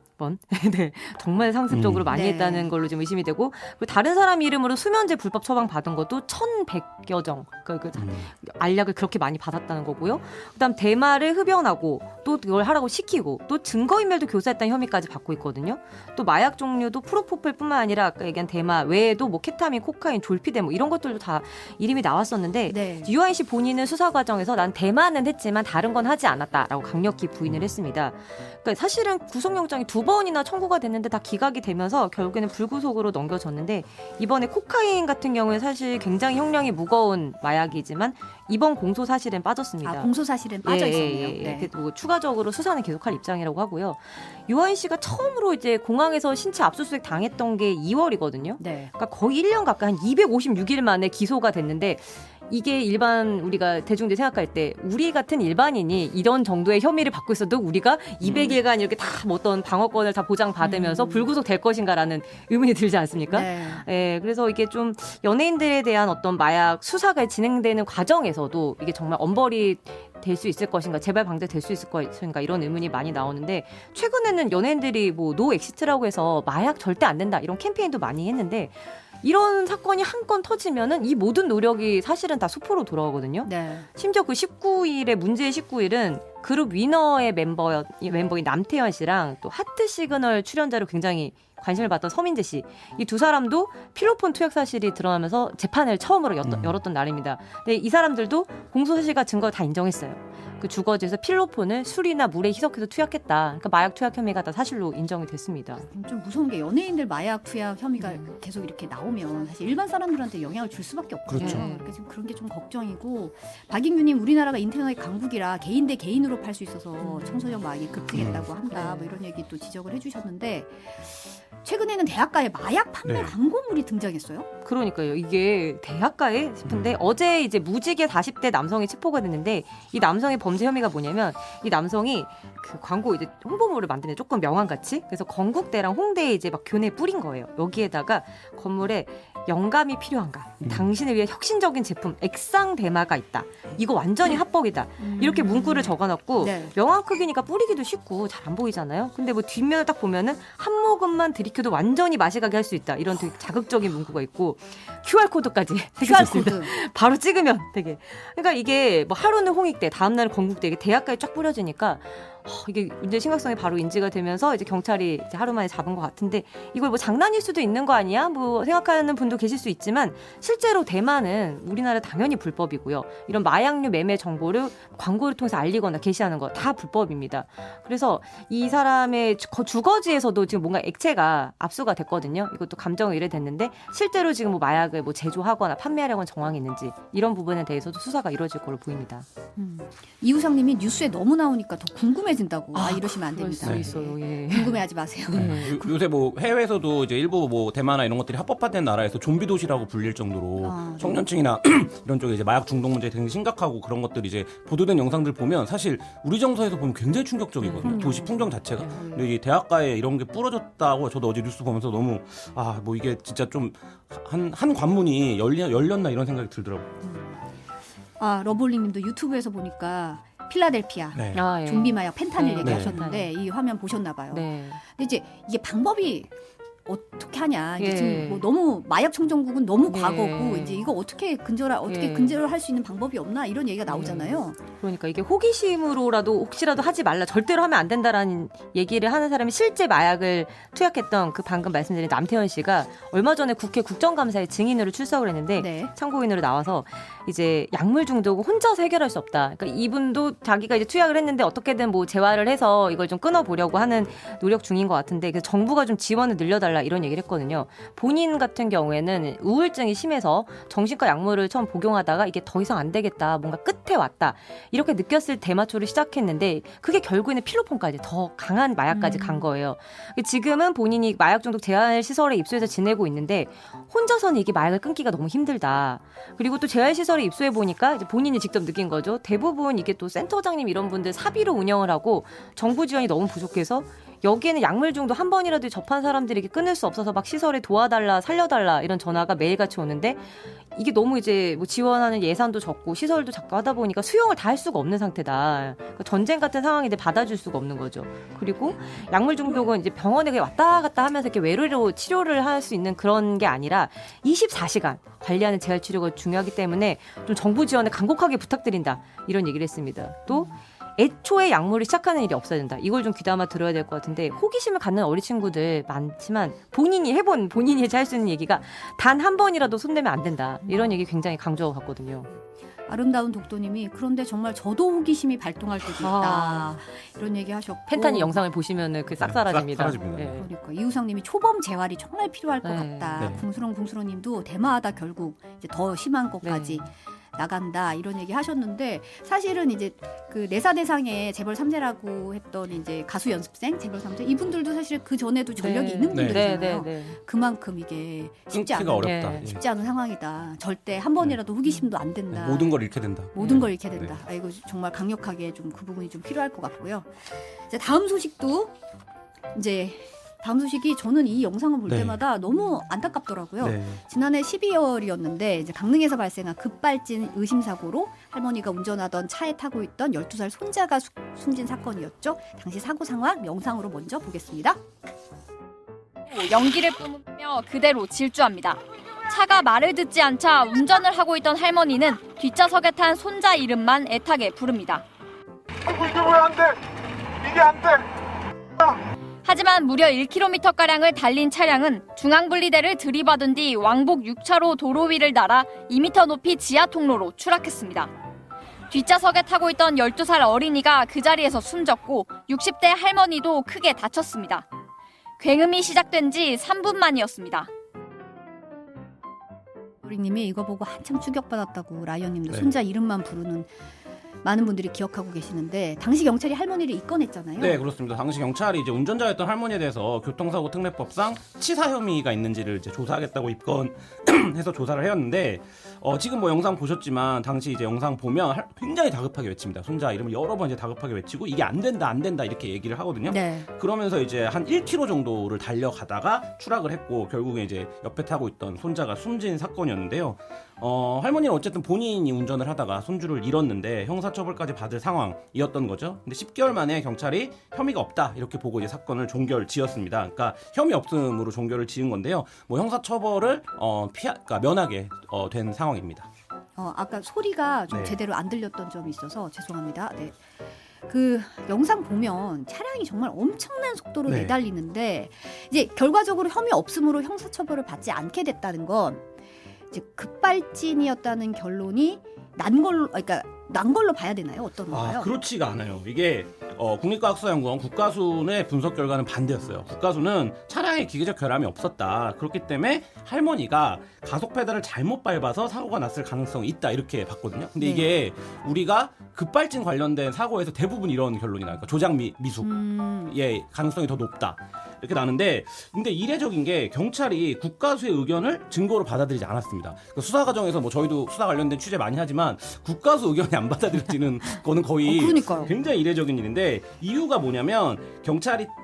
네, 정말 상습적으로 많이 네. 했다는 걸로 좀 의심이 되고 그리고 다른 사람 이름으로 수면제 불법 처방 받은 것도 1,100여 정 알약을 그렇게 많이 받았다는 거고요. 그다음 대마를 흡연하고 또 그걸 하라고 시키고 또 증거인멸도 교사했다는 혐의까지 받고 있거든요. 또 마약 종류도 프로포폴뿐만 아니라 아까 얘기한 대마 외에도 뭐 케타민, 코카인, 졸피뎀 뭐 이런 것들도 다 이름이 나왔었는데 네. 유아인 씨 본인은 수사 과정에서 난 대마는 했지만 다른 건 하지 않았다라고 강력히 부인을 했습니다. 그러니까 사실은 구속영장이 2번이나 청구가 됐는데 다 기각이 되면서 결국에는 불구속으로 넘겨졌는데 이번에 코카인 같은 경우에 사실 굉장히 형량이 무거운 마약이지만 이번 공소 사실은 빠졌습니다. 아 공소 사실은 빠져 있었네요. 네. 뭐 추가적으로 수사는 계속할 입장이라고 하고요. 유아인 씨가 처음으로 이제 공항에서 신체 압수수색 당했던 게 2월이거든요. 네. 그러니까 거의 1년 가까이 한 256일 만에 기소가 됐는데 이게 일반 우리가 대중들이 생각할 때 우리 같은 일반인이 이런 정도의 혐의를 받고 있어도 우리가 200일간 이렇게 다 뭐 어떤 방어권을 다 보장받으면서 불구속 될 것인가라는 의문이 들지 않습니까? 네. 예, 그래서 이게 좀 연예인들에 대한 어떤 마약 수사가 진행되는 과정에서도 이게 정말 엄벌이 될 수 있을 것인가, 재발 방지될 수 있을 것인가 이런 의문이 많이 나오는데 최근에는 연예인들이 뭐 노 엑시트라고 해서 마약 절대 안 된다 이런 캠페인도 많이 했는데 이런 사건이 한 건 터지면은 이 모든 노력이 사실은 다 수포로 돌아오거든요. 네. 심지어 그 19일에 문제의 19일은 그룹 위너의 멤버인 남태현 씨랑 또 하트 시그널 출연자로 굉장히 관심을 받던 서민재 씨 이 두 사람도 필로폰 투약 사실이 드러나면서 재판을 처음으로 열었던 날입니다. 근데 이 사람들도 공소 사실과 증거 다 인정했어요. 그 주거지에서 필로폰을 술이나 물에 희석해서 투약했다. 그러니까 마약 투약 혐의가 다 사실로 인정이 됐습니다. 좀 무서운 게 연예인들 마약 투약 혐의가 계속 이렇게 나오면 사실 일반 사람들한테 영향을 줄 수밖에 없거든요. 그렇죠. 그러니까 지금 그런 게 좀 걱정이고 박인규님 우리나라가 인터넷 강국이라 개인 대 개인으로 팔 수 있어서 청소년 마약이 급증했다고 한다. 뭐 이런 얘기 또 지적을 해주셨는데 최근에는 대학가에 마약 판매 네. 광고물이 등장했어요. 그러니까요. 이게 대학가에 싶은데 어제 이제 무직의 40대 남성이 체포가 됐는데 이 남성의 범죄 혐의가 뭐냐면 이 남성이 그 광고 이제 홍보물을 만드는 조금 명함같이 그래서 건국대랑 홍대에 이제 막 교내에 뿌린 거예요. 여기에다가 건물에 영감이 필요한가? 당신을 위해 혁신적인 제품 액상 대마가 있다. 이거 완전히 합법이다. 이렇게 문구를 적어놨고 네. 명함 크기니까 뿌리기도 쉽고 잘 안 보이잖아요. 근데 뭐 뒷면을 딱 보면은 한 모금만 들이켜도 완전히 맛이 가게 할 수 있다. 이런 되게 자극적인 문구가 있고 QR 코드까지 QR 있습니다. 코드. 바로 찍으면 되게. 그러니까 이게 뭐 하루는 홍익대, 다음날은 건국대 이게 대학가에 쫙 뿌려지니까 이게 문제 심각성이 바로 인지가 되면서 이제 경찰이 이제 하루 만에 잡은 것 같은데 이걸 뭐 장난일 수도 있는 거 아니야? 뭐 생각하는 분도 계실 수 있지만 실제로 대만은 우리나라 당연히 불법이고요. 이런 마약류 매매 정보를 광고를 통해서 알리거나 게시하는 거 다 불법입니다. 그래서 이 사람의 주거지에서도 지금 뭔가 액체가 압수가 됐거든요. 이것도 감정 의뢰됐는데 실제로 지금 뭐 마약을 뭐 제조하거나 판매하려고 하는 정황이 있는지 이런 부분에 대해서도 수사가 이루어질 걸로 보입니다. 이우상님이 뉴스에 너무 나오니까 더 궁금해진다고. 이러시면 안 그럴 됩니다. 수 있어요. 예. 궁금해하지 마세요. 요새 뭐 해외에서도 이제 일부 뭐 대만이나 이런 것들이 합법화된 나라에서 좀비 도시라고 불릴 정도로 네. 청년층이나 이런 쪽에 이제 마약 중독 문제 굉장히 심각하고 그런 것들이 이제 보도된 영상들 보면 사실 우리 정서에서 보면 굉장히 충격적이거든요. 도시 풍경 자체가. 근데 이 대학가에 이런 게 뿌려졌다고 저도 어제 뉴스 보면서 너무 뭐 이게 진짜 좀 한 관문이 열렸나 이런 생각이 들더라고요. 러블리님도 유튜브에서 보니까 필라델피아 네. 아, 예. 좀비 마약 펜타닐 네. 얘기하셨는데 이 화면 보셨나 봐요. 네. 근데 이제 이게 방법이 어떻게 하냐. 이게 예. 지금 뭐 너무 마약 청정국은 너무 네. 과거고 이제 이거 어떻게 예. 근절을 할 수 있는 방법이 없나 이런 얘기가 나오잖아요. 그러니까 이게 호기심으로라도 혹시라도 하지 말라 절대로 하면 안 된다라는 얘기를 하는 사람이 실제 마약을 투약했던 그 방금 말씀드린 남태현 씨가 얼마 전에 국회 국정감사에 증인으로 출석을 했는데 네. 참고인으로 나와서 이제 약물 중독을 혼자서 해결할 수 없다. 그러니까 이분도 자기가 이제 투약을 했는데 어떻게든 뭐 재활을 해서 이걸 좀 끊어보려고 하는 노력 중인 것 같은데 그래서 정부가 좀 지원을 늘려달라 이런 얘기를 했거든요. 본인 같은 경우에는 우울증이 심해서 정신과 약물을 처음 복용하다가 이게 더 이상 안 되겠다. 뭔가 끝에 왔다. 이렇게 느꼈을 대마초를 시작했는데 그게 결국에는 필로폰까지 더 강한 마약까지 간 거예요. 지금은 본인이 마약 중독 재활 시설에 입소해서 지내고 있는데 혼자서는 이게 마약을 끊기가 너무 힘들다. 그리고 또 재활 시설에 입소해 보니까 이제 본인이 직접 느낀 거죠. 대부분 이게 또 센터장님 이런 분들 사비로 운영을 하고 정부 지원이 너무 부족해서 여기에는 약물 중독 한 번이라도 접한 사람들에게 끊을 수 없어서 막 시설에 도와달라 살려달라 이런 전화가 매일같이 오는데 이게 너무 이제 뭐 지원하는 예산도 적고 시설도 작고 하다 보니까 수용을 다 할 수가 없는 상태다. 그러니까 전쟁 같은 상황인데 받아줄 수가 없는 거죠. 그리고 약물 중독은 이제 병원에 그냥 왔다 갔다 하면서 이렇게 외로로 치료를 할 수 있는 그런 게 아니라 24시간 관리하는 재활 치료가 중요하기 때문에 좀 정부 지원을 간곡하게 부탁드린다. 이런 얘기를 했습니다. 또 애초에 약물을 시작하는 일이 없어야 된다. 이걸 좀 귀담아 들어야 될 것 같은데 호기심을 갖는 어린 친구들 많지만 본인이 할 수 있는 얘기가 단 한 번이라도 손대면 안 된다. 이런 얘기 굉장히 강조하고 갔거든요. 아름다운 독도님이 그런데 정말 저도 호기심이 발동할 때도 있다. 이런 얘기 하셨고 펜타닐 영상을 보시면은 그 싹 사라집니다. 싹 사라집니다. 예. 그러니까 이우상님이 초범 재활이 정말 필요할 것 네. 같다. 네. 궁수렁님도 대마하다 결국 이제 더 심한 것까지 나간다 이런 얘기 하셨는데 사실은 이제 그 내사 대상에 재벌 3세라고 했던 이제 가수 연습생 재벌 3세 이분들도 사실 그 전에도 전력이 있는 분들이잖아요. 그만큼 이게 쉽지 끊기가 않은 어렵다. 예. 예. 쉽지 않은 상황이다. 절대 한 번이라도 호기심도 안 된다. 모든 걸 잃게 된다. 모든 걸 잃게 된다. 이거 정말 강력하게 좀 그 부분이 좀 필요할 것 같고요. 이제 다음 소식도 이제 다음 소식이 저는 이 영상을 볼 네. 때마다 너무 안타깝더라고요. 네. 지난해 12월이었는데 이제 강릉에서 발생한 급발진 의심 사고로 할머니가 운전하던 차에 타고 있던 12살 손자가 숨진 사건이었죠. 당시 사고 상황 영상으로 먼저 보겠습니다. 연기를 뿜으며 그대로 질주합니다. 차가 말을 듣지 않자 운전을 하고 있던 할머니는 뒷좌석에 탄 손자 이름만 애타게 부릅니다. 이게 왜 안 돼? 이게 안 돼. 하지만 무려 1km가량을 달린 차량은 중앙분리대를 들이받은 뒤 왕복 6차로 도로 위를 날아 2m 높이 지하 통로로 추락했습니다. 뒷좌석에 타고 있던 12살 어린이가 그 자리에서 숨졌고 60대 할머니도 크게 다쳤습니다. 굉음이 시작된 지 3분 만이었습니다. 우리님이 이거 보고 한참 충격받았다고 라이언님도 네. 손자 이름만 부르는 많은 분들이 기억하고 계시는데 당시 경찰이 할머니를 입건했잖아요. 네, 그렇습니다. 당시 경찰이 이제 운전자였던 할머니에 대해서 교통사고 특례법상 치사 혐의가 있는지를 이제 조사하겠다고 입건해서 조사를 해왔는데 지금 뭐 영상 보셨지만 당시 이제 영상 보면 굉장히 다급하게 외칩니다. 손자 이름을 여러 번 이제 다급하게 외치고 이게 안 된다 이렇게 얘기를 하거든요. 네. 그러면서 이제 한 1km 정도를 달려가다가 추락을 했고 결국에 이제 옆에 타고 있던 손자가 숨진 사건이었는데요. 할머니는 어쨌든 본인이 운전을 하다가 손주를 잃었는데 형사처벌까지 받을 상황이었던 거죠. 근데 10개월 만에 경찰이 혐의가 없다 이렇게 보고 이제 사건을 종결지었습니다. 그러니까 혐의 없음으로 종결을 지은 건데요. 뭐 형사처벌을 그러니까 면하게 된 상황입니다. 아까 소리가 좀 네. 제대로 안 들렸던 점이 있어서 죄송합니다. 네. 그 영상 보면 차량이 정말 엄청난 속도로 네. 내달리는데 이제 결과적으로 혐의 없음으로 형사처벌을 받지 않게 됐다는 건 이제 급발진이었다는 결론이 난 걸로 봐야 되나요? 어떤 건가요? 그렇지가 않아요. 이게 국립과학수사연구원 국가수의 분석 결과는 반대였어요. 국가수는 차량에 기계적 결함이 없었다. 그렇기 때문에 할머니가 가속 페달을 잘못 밟아서 사고가 났을 가능성이 있다 이렇게 봤거든요. 근데 네. 이게 우리가 급발진 관련된 사고에서 대부분 이런 결론이 나요. 그러니까 조작 미숙의 가능성이 더 높다. 이렇게 나는데 근데 이례적인 게 경찰이 국가수의 의견을 증거로 받아들이지 않았습니다. 그러니까 수사 과정에서 뭐 저희도 수사 관련된 취재 많이 하지만 국가수 의견이 안 받아들여지는 거는 거의 그러니까요. 굉장히 이례적인 일인데 이유가 뭐냐면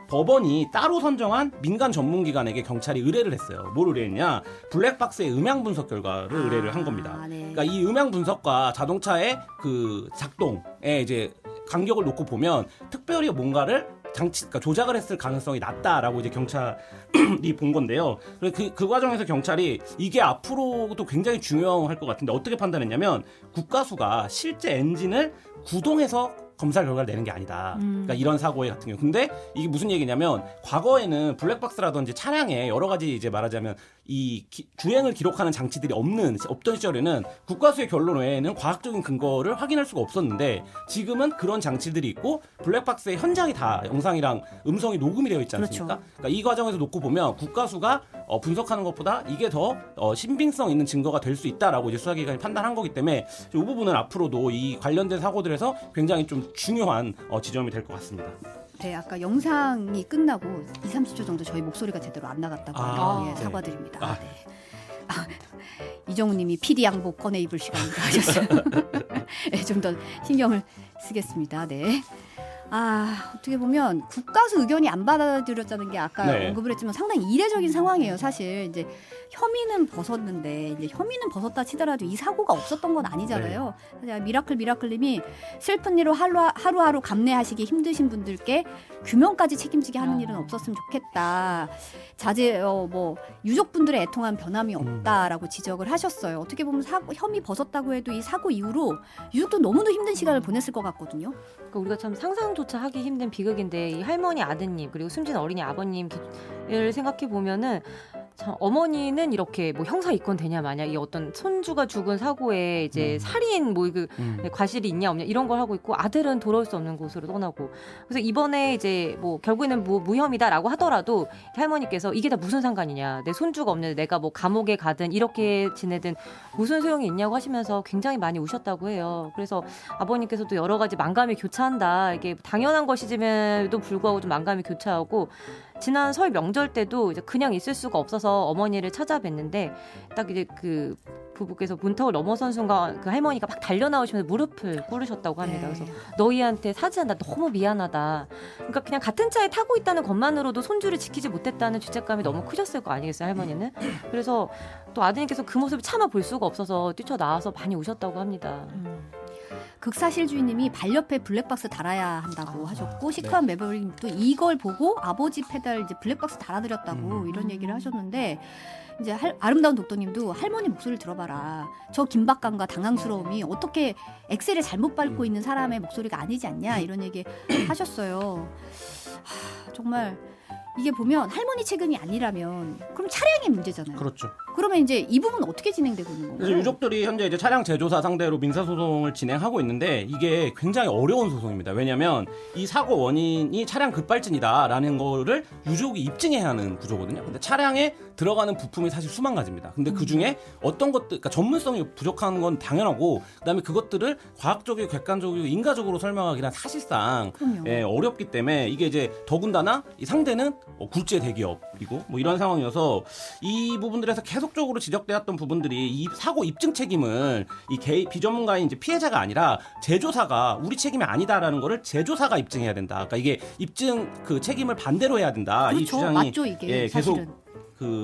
법원이 따로 선정한 민간 전문기관에게 경찰이 의뢰를 했어요. 뭘 의뢰했냐? 블랙박스의 음향 분석 결과를 의뢰를 한 겁니다. 네. 그러니까 이 음향 분석과 자동차의 그 작동에 이제 간격을 놓고 보면 특별히 뭔가를 그러니까 조작을 했을 가능성이 낮다라고 이제 경찰이 본 건데요. 그 과정에서 경찰이 이게 앞으로도 굉장히 중요할 것 같은데 어떻게 판단했냐면 국가수가 실제 엔진을 구동해서 검사 결과를 내는 게 아니다. 그러니까 이런 사고의 같은 경우. 근데 이게 무슨 얘기냐면 과거에는 블랙박스라든지 차량에 여러 가지 이제 말하자면 주행을 기록하는 장치들이 없던 시절에는 국가수의 결론 외에는 과학적인 근거를 확인할 수가 없었는데 지금은 그런 장치들이 있고 블랙박스의 현장이 다 영상이랑 음성이 녹음이 되어 있지 않습니까? 그렇죠. 그러니까 이 과정에서 놓고 보면 국가수가 분석하는 것보다 이게 더 신빙성 있는 증거가 될 수 있다라고 이제 수사기관이 판단한 거기 때문에 이 부분은 앞으로도 이 관련된 사고들에서 굉장히 좀 중요한 지점이 될 것 같습니다. 네, 아까 영상이 끝나고 20-30초 정도 저희 목소리가 제대로 안 나갔다고 하네요. 예, 네. 사과드립니다. 네. 이정우 님이 PD 양복 꺼내 입을 시간이다 하셨어요. 네, 좀 더 신경을 쓰겠습니다. 네. 어떻게 보면 국가수 의견이 안 받아들였다는 게 아까 네. 언급을 했지만 상당히 이례적인 상황이에요. 사실 이제 혐의는 벗었는데 이제 혐의는 벗었다 치더라도 이 사고가 없었던 건 아니잖아요. 사실 미라클님이 슬픈 일로 하루하루 감내하시기 힘드신 분들께 규명까지 책임지게 하는 일은 없었으면 좋겠다. 뭐 유족분들의 애통한 변함이 없다라고 지적을 하셨어요. 어떻게 보면 혐의 벗었다고 해도 이 사고 이후로 유족도 너무도 힘든 시간을 보냈을 것 같거든요. 그러니까 우리가 참 상상조차 하기 힘든 비극인데 이 할머니 아드님 그리고 숨진 어린이 아버님을 생각해 보면은 참 어머니는 이렇게 뭐 형사 입건 되냐 마냐 이 어떤 손주가 죽은 사고에 이제 살인 뭐 그 과실이 있냐 없냐 이런 걸 하고 있고 아들은 돌아올 수 없는 곳으로 떠나고 그래서 이번에 이제 뭐 결국에는 뭐 무혐의다라고 하더라도 할머니께서 이게 다 무슨 상관이냐 내 손주가 없는데 내가 뭐 감옥에 가든 이렇게 지내든 무슨 소용이 있냐고 하시면서 굉장히 많이 우셨다고 해요. 그래서 아버님께서도 여러 가지 만감이 교차한다 이게 당연한 것이지만도 불구하고 좀 만감이 교차하고 지난 설 명절 때도 이제 그냥 있을 수가 없어서 어머니를 찾아뵀는데 딱 이제 그 부부께서 문턱을 넘어선 순간 그 할머니가 막 달려 나오시면서 무릎을 꿇으셨다고 합니다. 그래서 너희한테 사지한 나 너무 미안하다. 그러니까 그냥 같은 차에 타고 있다는 것만으로도 손주를 지키지 못했다는 죄책감이 너무 크셨을 거 아니겠어요, 할머니는? 그래서 또 아드님께서 그 모습을 참아 볼 수가 없어서 뛰쳐나와서 많이 우셨다고 합니다. 극사실주의님이 반려패 블랙박스 달아야 한다고 하셨고 시크한 매버릭도 이걸 보고 아버지 페달 이제 블랙박스 달아드렸다고 이런 얘기를 하셨는데 이제 아름다운 독도님도 할머니 목소리를 들어봐라. 저 긴박감과 당황스러움이 어떻게 엑셀을 잘못 밟고 있는 사람의 목소리가 아니지 않냐 이런 얘기 하셨어요. 정말 이게 보면 할머니 책임이 아니라면 그럼 차량의 문제잖아요. 그렇죠. 그러면 이제 이 부분 어떻게 진행되고 있는 건가요? 그래서 유족들이 현재 이제 차량 제조사 상대로 민사소송을 진행하고 있는데 이게 굉장히 어려운 소송입니다. 왜냐하면 이 사고 원인이 차량 급발진이다라는 거를 유족이 입증해야 하는 구조거든요. 근데 차량에 들어가는 부품이 사실 수만 가지입니다. 근데 그 중에 어떤 것들, 그러니까 전문성이 부족한 건 당연하고, 그다음에 그것들을 과학적이고 객관적이고 인과적으로 설명하기란 사실상 그럼요. 어렵기 때문에 이게 이제 더군다나 이 상대는 굴지의 대기업이고 뭐 이런 상황이어서 이 부분들에서 계속적으로 지적되었던 부분들이 이 사고 입증 책임을 이 비전문가인 이제 피해자가 아니라 제조사가 우리 책임이 아니다라는 거를 제조사가 입증해야 된다. 그러니까 이게 입증 그 책임을 반대로 해야 된다. 이 그렇죠. 주장이 맞죠, 이게 계속 사실은.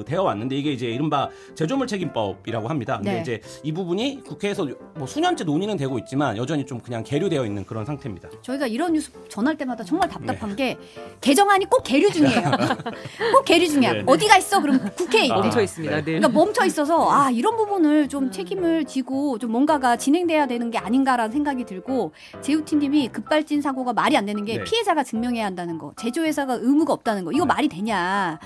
되어 왔는데 이게 이제 이른바 제조물 책임법이라고 합니다. 근데 네. 이제 이 부분이 국회에서 뭐 수년째 논의는 되고 있지만 여전히 좀 그냥 계류되어 있는 그런 상태입니다. 저희가 이런 뉴스 전할 때마다 정말 답답한 게 개정안이 꼭 계류 중이에요. 꼭 계류 중이야. 네. 어디가 있어? 그럼 국회에 있대. 멈춰 있습니다. 늘. 그러니까 멈춰 있어서 이런 부분을 좀 책임을 지고 좀 뭔가가 진행돼야 되는 게 아닌가라는 생각이 들고, 제우팀님이 급발진 사고가 말이 안 되는 게 네. 피해자가 증명해야 한다는 거, 제조회사가 의무가 없다는 거, 이거 말이 되냐?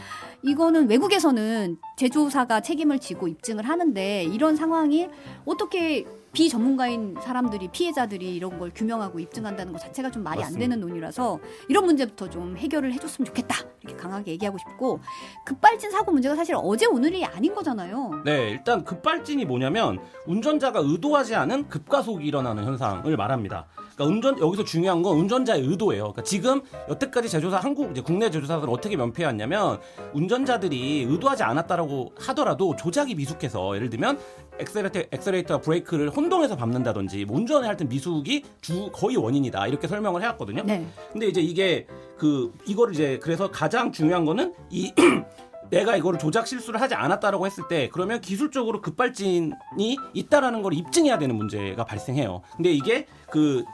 이거는 외국에서는 제조사가 책임을 지고 입증을 하는데 이런 상황이 어떻게 비전문가인 사람들이, 피해자들이 이런 걸 규명하고 입증한다는 것 자체가 좀 말이 맞습니다. 안 되는 논의라서 이런 문제부터 좀 해결을 해줬으면 좋겠다, 이렇게 강하게 얘기하고 싶고, 급발진 사고 문제가 사실 어제 오늘이 아닌 거잖아요. 네, 일단 급발진이 뭐냐면 운전자가 의도하지 않은 급가속이 일어나는 현상을 말합니다. 그러니까 여기서 중요한 건 운전자의 의도예요. 그러니까 지금 여태까지 제조사 이제 국내 제조사들은 어떻게 면피해 왔냐면 운전자들이 의도하지 않았다라고 하더라도 조작이 미숙해서, 예를 들면 엑셀레이터와 브레이크를 혼동해서 밟는다든지 뭐 운전을 할 때 미숙이 거의 원인이다, 이렇게 설명을 해왔거든요. 네. 근데 이제 이게 이거를 이제 그래서 가장 중요한 거는 내가 이거를 조작 실수를 하지 않았다라고 했을 때 그러면 기술적으로 급발진이 있다라는 걸 입증해야 되는 문제가 발생해요. 근데 이게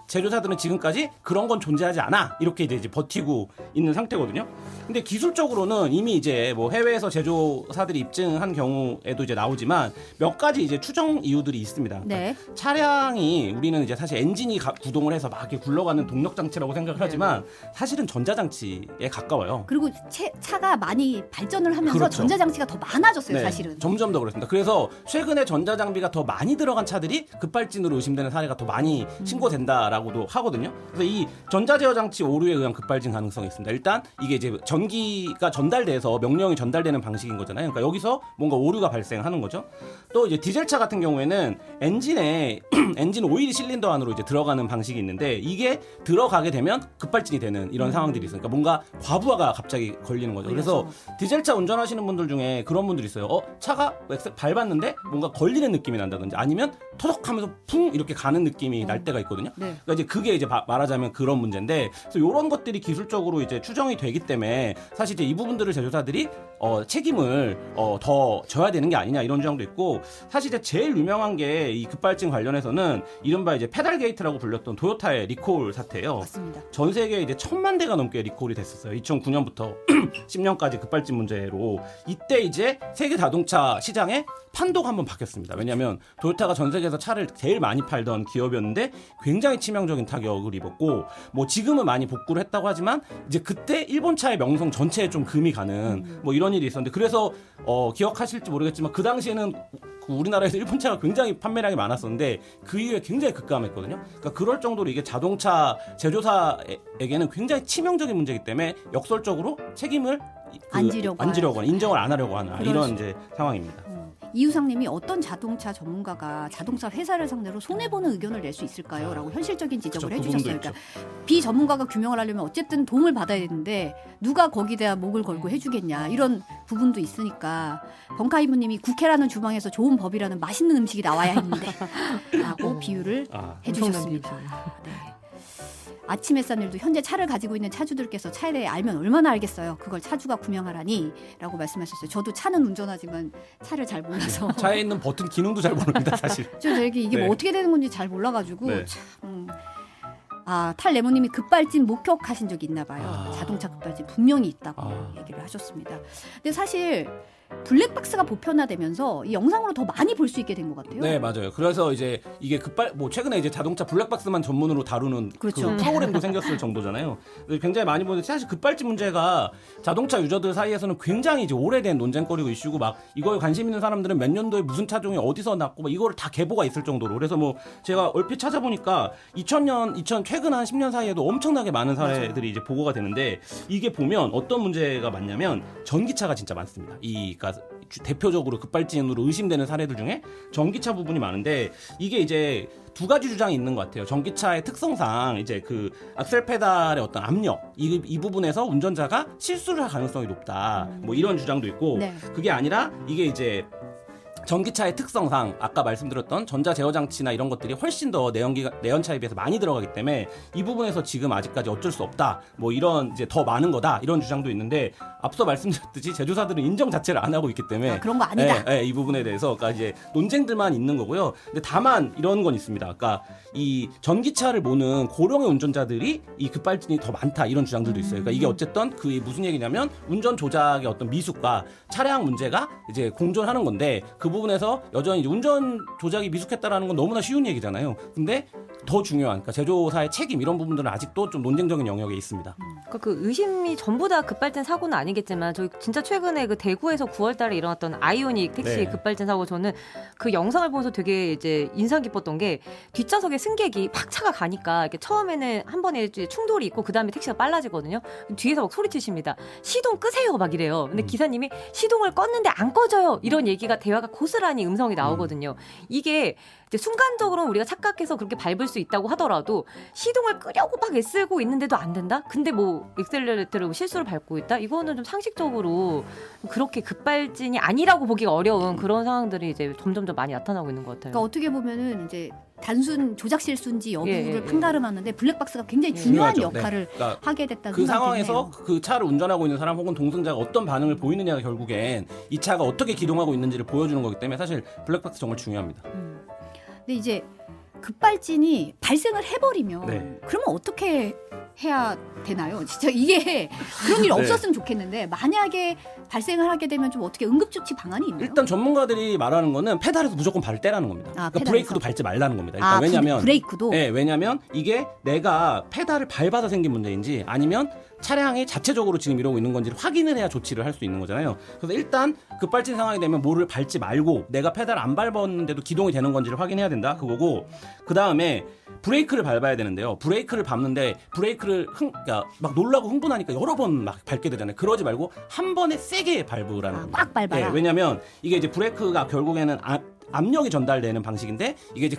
제조사들은 지금까지 그런 건 존재하지 않아, 이렇게 이제 버티고 있는 상태거든요. 근데 기술적으로는 이미 이제 뭐 해외에서 제조사들이 입증한 경우에도 이제 나오지만 몇 가지 이제 추정 이유들이 있습니다. 네. 차량이, 우리는 이제 사실 엔진이 구동을 해서 막 이렇게 굴러가는 동력 장치라고 생각을 하지만 사실은 전자장치에 가까워요. 그리고 차가 많이 발전을 하면서 그렇죠. 전자장치가 더 많아졌어요, 네, 사실은. 점점 더 그렇습니다. 그래서 최근에 전자장비가 더 많이 들어간 차들이 급발진으로 의심되는 사례가 더 많이 신고된다라고도 하거든요. 그래서 이 전자제어 장치 오류에 의한 급발진 가능성이 있습니다. 일단 이게 이제 전기가 전달돼서 명령이 전달되는 방식인 거잖아요. 그러니까 여기서 뭔가 오류가 발생하는 거죠. 또 이제 디젤차 같은 경우에는 엔진 오일이 실린더 안으로 이제 들어가는 방식이 있는데 이게 들어가게 되면 급발진이 되는 이런 상황들이 있어요. 그러니까 뭔가 과부하가 갑자기 걸리는 거죠. 그래서 디젤차 운전하시는 분들 중에 그런 분들이 있어요. 차가 밟았는데 뭔가 걸리는 느낌이 난다든지 아니면 터덕하면서 풍 이렇게 가는 느낌이 날 때가 있거든요. 네. 그러니까 이제 그게 이제 말하자면 그런 문제인데, 그래서 이런 것들이 기술적으로 이제 추정이 되기 때문에 사실 이제 이 부분들을 제조사들이 책임을 더 져야 되는 게 아니냐, 이런 주장도 있고, 사실 이제 제일 유명한 게 이 급발진 관련해서는 이른바 이제 페달 게이트라고 불렸던 도요타의 리콜 사태예요. 맞습니다. 전 세계에 이제 1000만 대가 넘게 리콜이 됐었어요. 2009년부터 10년까지 급발진 문제로. 이때 이제 세계 자동차 시장에 판도가 한번 바뀌었습니다. 왜냐하면 도요타가 전 세계에서 차를 제일 많이 팔던 기업이었는데 굉장히 치명적인 타격을 입었고, 뭐 지금은 많이 복구를 했다고 하지만 이제 그때 일본 차의 명성 전체에 좀 금이 가는 뭐 이런 일이 있었는데, 그래서 기억하실지 모르겠지만 그 당시에는 우리나라에서 일본 차가 굉장히 판매량이 많았었는데 그 이후에 굉장히 급감했거든요. 그러니까 그럴 정도로 이게 자동차 제조사에게는 굉장히 치명적인 문제이기 때문에 역설적으로 책임을 안 지려고 하거나 인정을 안 하려고 하는 이런 이제 상황입니다. 이유상님이 어떤 자동차 전문가가 자동차 회사를 상대로 손해보는 의견을 낼 수 있을까요? 라고 현실적인 지적을 그렇죠. 그 해주셨어요. 부분도 그러니까 비전문가가 규명을 하려면 어쨌든 도움을 받아야 되는데 누가 거기다 목을 걸고 해주겠냐, 이런 부분도 있으니까, 번카이브님이 국회라는 주방에서 좋은 법이라는 맛있는 음식이 나와야 했는데 라고 비유를 해주셨습니다. 네. 아침 햇살님도 현재 차를 가지고 있는 차주들께서 차에 대해 알면 얼마나 알겠어요. 그걸 차주가 구명하라니 라고 말씀하셨어요. 저도 차는 운전하지만 차를 잘 몰라서 차에 있는 버튼 기능도 잘 모릅니다, 사실. 저 되게 이게 네. 뭐 어떻게 되는 건지 잘 몰라가지고 네. 참. 탈레모님이 급발진 목격하신 적이 있나 봐요. 자동차 급발진 분명히 있다고 얘기를 하셨습니다. 근데 사실 블랙박스가 보편화되면서 이 영상으로 더 많이 볼 수 있게 된 것 같아요. 네, 맞아요. 그래서 이제 이게 뭐 최근에 이제 자동차 블랙박스만 전문으로 다루는 그렇죠. 그 프로그램도 생겼을 정도잖아요. 굉장히 많이 보는데 사실 급발진 문제가 자동차 유저들 사이에서는 굉장히 이제 오래된 논쟁거리고 이슈고 막 이거에 관심 있는 사람들은 몇 년도에 무슨 차종이 어디서 났고 막 이거를 다 계보가 있을 정도로 그래서 뭐 제가 얼핏 찾아보니까 2000년 최근 한 10년 사이에도 엄청나게 많은 사례들이 이제 보고가 되는데 이게 보면 어떤 문제가 많냐면 전기차가 진짜 많습니다. 그러니까 대표적으로 급발진으로 의심되는 사례들 중에 전기차 부분이 많은데 이게 이제 두 가지 주장이 있는 것 같아요. 전기차의 특성상 이제 그 악셀 페달의 어떤 압력 이 부분에서 운전자가 실수를 할 가능성이 높다. 뭐 이런 주장도 있고 네. 그게 아니라 이게 이제 전기차의 특성상 아까 말씀드렸던 전자 제어 장치나 이런 것들이 훨씬 더 내연차에 비해서 많이 들어가기 때문에 이 부분에서 지금 아직까지 어쩔 수 없다. 뭐 이런 이제 더 많은 거다. 이런 주장도 있는데 앞서 말씀드렸듯이 제조사들은 인정 자체를 안 하고 있기 때문에 그런 거 아니다. 이 부분에 대해서 그러니까 이제 논쟁들만 있는 거고요. 근데 다만 이런 건 있습니다. 그러니까 이 전기차를 모는 고령의 운전자들이 이 급발진이 더 많다. 이런 주장들도 있어요. 그러니까 이게 어쨌든 그 무슨 얘기냐면 운전 조작의 어떤 미숙과 차량 문제가 이제 공존하는 건데 그 부분에서 여전히 운전 조작이 미숙했다라는 건 너무나 쉬운 얘기잖아요. 근데 더 중요한 그러니까 제조사의 책임 이런 부분들은 아직도 좀 논쟁적인 영역에 있습니다. 그러니까 그 의심이 전부 다 급발진 사고는 아니겠지만 저희 진짜 최근에 그 대구에서 9월달에 일어났던 아이오닉 택시 네. 급발진 사고 저는 그 영상을 보면서 되게 이제 인상 깊었던 게 뒷좌석에 승객이 팍 차가 가니까 이렇게 처음에는 한 번에 이제 충돌이 있고 그 다음에 택시가 빨라지거든요. 뒤에서 막 소리치십니다. 시동 끄세요 막 이래요. 근데 기사님이 시동을 껐는데 안 꺼져요. 이런 얘기가 대화가 고스란히 음성이 나오거든요. 이게 이제 순간적으로는 우리가 착각해서 그렇게 밟을 수 있다고 하더라도 시동을 끄려고 막 애쓰고 있는데도 안 된다? 근데 뭐 엑셀레이터를 실수로 밟고 있다? 이거는 좀 상식적으로 그렇게 급발진이 아니라고 보기가 어려운 그런 상황들이 이제 점점 많이 나타나고 있는 것 같아요. 그러니까 어떻게 보면은 이제 단순 조작 실수인지 여부를 예. 판가름하는데 블랙박스가 굉장히 중요한 중요하죠. 역할을 네. 그러니까 하게 됐다는 그 생각이 상황에서 드네요. 그 차를 운전하고 있는 사람 혹은 동승자가 어떤 반응을 보이느냐가 결국엔 이 차가 어떻게 기동하고 있는지를 보여주는 거기 때문에 사실 블랙박스 정말 중요합니다. 근데 이제 급발진이 발생을 해버리면 네. 그러면 어떻게 해야 되나요? 진짜 이게 그런 일이 네. 없었으면 좋겠는데 만약에 발생을 하게 되면 좀 어떻게 응급조치 방안이 있나요? 일단 전문가들이 말하는 거는 페달에서 무조건 발 떼라는 겁니다. 그러니까 페달에서. 브레이크도 밟지 말라는 겁니다. 일단 왜냐면 브레이크도 네, 왜냐면 이게 내가 페달을 밟아서 생긴 문제인지 아니면 차량이 자체적으로 지금 이러고 있는 건지를 확인을 해야 조치를 할 수 있는 거잖아요. 그래서 일단 급발진 상황이 되면 뭐를 밟지 말고 내가 페달 안 밟았는데도 기동이 되는 건지를 확인해야 된다. 그거고 그 다음에 브레이크를 밟아야 되는데요. 브레이크를 밟는데 브레이크를 그러니까 막 놀라고 흥분하니까 여러 번 막 밟게 되잖아요. 그러지 말고 한 번에 세게 밟으라는 겁니다. 꽉 밟아라. 네, 왜냐면 이게 이제 브레이크가 결국에는 압력이 전달되는 방식인데 이게 이제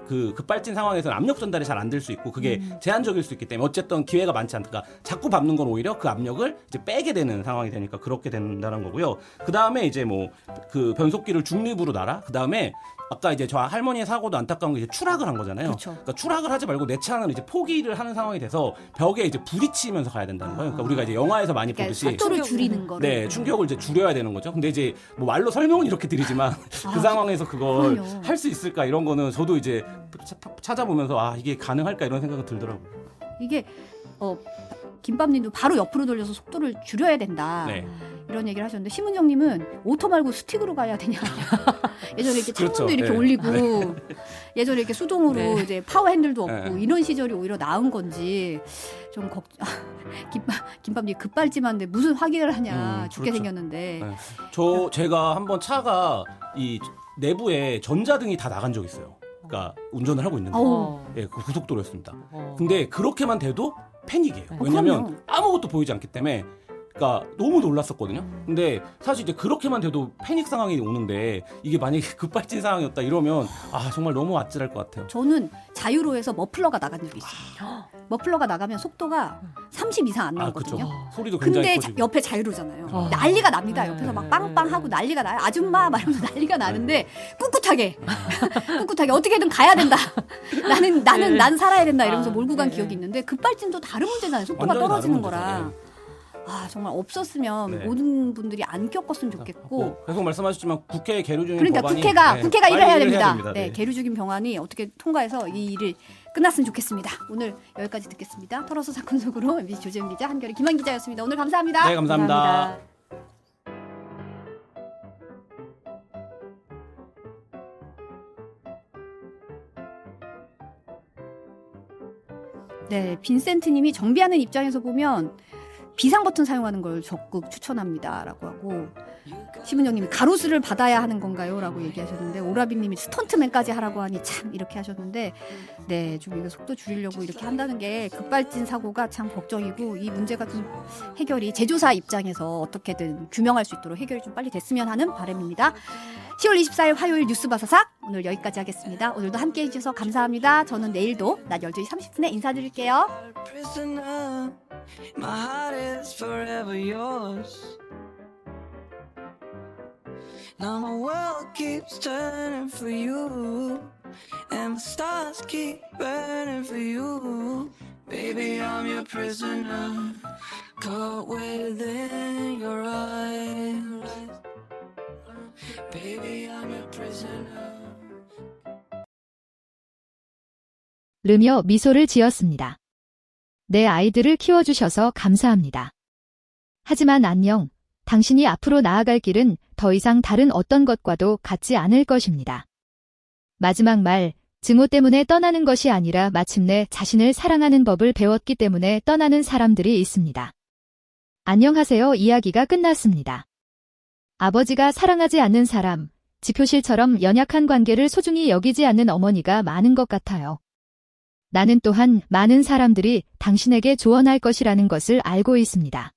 급발진 상황에서는 압력 전달이 잘 안 될 수 있고 그게 제한적일 수 있기 때문에 어쨌든 기회가 많지 않다. 그러니까 자꾸 밟는 건 오히려 그 압력을 이제 빼게 되는 상황이 되니까 그렇게 된다는 거고요. 그 다음에 이제 뭐 그 변속기를 중립으로 놔라. 그 다음에 아까 이제 저 할머니의 사고도 안타까운 게 이제 추락을 한 거잖아요. 그렇죠. 그러니까 추락을 하지 말고 내 차는 이제 포기를 하는 상황이 돼서 벽에 이제 부딪히면서 가야 된다는 거예요. 그러니까 우리가 이제 영화에서 많이 그러니까 보듯이 속도를 줄이는 거를 네, 충격을 이제 줄여야 되는 거죠. 근데 이제 뭐 말로 설명은 이렇게 드리지만 그 상황에서 그걸 그럼요. 할 수 있을까 이런 거는 저도 이제 찾아보면서 아, 이게 가능할까 이런 생각이 들더라고요. 이게 김밥님도 바로 옆으로 돌려서 속도를 줄여야 된다. 네. 이런 얘기를 하셨는데 심은정님은 오토 말고 스틱으로 가야 되냐. 예전에 이렇게 창문도 그렇죠. 이렇게 네. 올리고 예전에 이렇게 수동으로 네. 이제 파워 핸들도 없고 네. 이런 시절이 오히려 나은 건지 좀 김밥님 급발진한데 무슨 확인을 하냐 죽게 그렇죠. 생겼는데 네. 제가 한번 차가 이 내부에 전자등이 다 나간 적이 있어요. 그러니까 운전을 하고 있는데 어우. 예, 그 고속도로였습니다. 근데 그렇게만 돼도 패닉이에요. 그럼요. 왜냐하면 아무것도 보이지 않기 때문에 그러니까 너무 놀랐었거든요. 근데 사실 이제 그렇게만 돼도 패닉 상황이 오는데 이게 만약에 급발진 상황이었다 이러면 아 정말 너무 아찔할 것 같아요. 저는 자유로에서 머플러가 나간 적이 있어요. 머플러가 나가면 속도가 30 이상 안 아 그렇죠. 나오거든요. 소리도 굉장히 근데 커지고. 옆에 자유로잖아요. 난리가 납니다. 옆에서 막 빵빵하고 난리가 나요. 아줌마 말하면서 난리가 나는데 꿋꿋하게 어떻게든 가야 된다. 나는 살아야 된다 이러면서 몰고 간 기억이 있는데 급발진도 다른 문제잖아요. 속도가 완전히 떨어지는 다른 거라. 문제죠. 아 정말 없었으면 네. 모든 분들이 안 겪었으면 좋겠고. 계속 말씀하셨지만 국회 계류 중인 그러니까 법안이 국회가 일을 해야 빨리 됩니다. 네, 계류 중인 병안이 어떻게 통과해서 이 일을 끝났으면 좋겠습니다. 오늘 여기까지 듣겠습니다. 털어서 사건 속으로 MBC 조재현 기자, 한겨레 김한 기자였습니다. 오늘 감사합니다. 네, 감사합니다. 감사합니다. 네, 빈센트님이 정비하는 입장에서 보면 비상 버튼 사용하는 걸 적극 추천합니다라고 하고, 심은영님이 가로수를 받아야 하는 건가요?라고 얘기하셨는데, 오라비님이 스턴트맨까지 하라고 하니 참 이렇게 하셨는데, 네, 좀 이거 속도 줄이려고 이렇게 한다는 게 급발진 사고가 참 걱정이고, 이 문제가 좀 해결이 제조사 입장에서 어떻게든 규명할 수 있도록 해결이 좀 빨리 됐으면 하는 바람입니다. 10월 24일 화요일 뉴스 바사삭 오늘 여기까지 하겠습니다. 오늘도 함께 해주셔서 감사합니다. 저는 내일도 낮 12시 30분에 인사드릴게요. Prisoner, my heart is forever yours. Now my world keeps turning for you, and the stars keep burning for you. Baby, I'm your prisoner, caught within your eyes. Baby, I'm your prisoner. 르며 미소를 지었습니다. 내 아이들을 키워주셔서 감사합니다. 하지만 안녕, 당신이 앞으로 나아갈 길은 더 이상 다른 어떤 것과도 같지 않을 것입니다. 마지막 말, 증오 때문에 떠나는 것이 아니라 마침내 자신을 사랑하는 법을 배웠기 때문에 떠나는 사람들이 있습니다. 안녕하세요. 이야기가 끝났습니다. 아버지가 사랑하지 않는 사람, 지표실처럼 연약한 관계를 소중히 여기지 않는 어머니가 많은 것 같아요. 나는 또한 많은 사람들이 당신에게 조언할 것이라는 것을 알고 있습니다.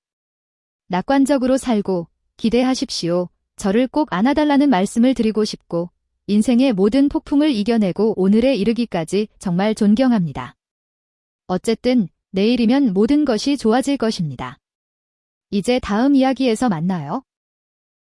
낙관적으로 살고 기대하십시오. 저를 꼭 안아달라는 말씀을 드리고 싶고, 인생의 모든 폭풍을 이겨내고 오늘에 이르기까지 정말 존경합니다. 어쨌든 내일이면 모든 것이 좋아질 것입니다. 이제 다음 이야기에서 만나요.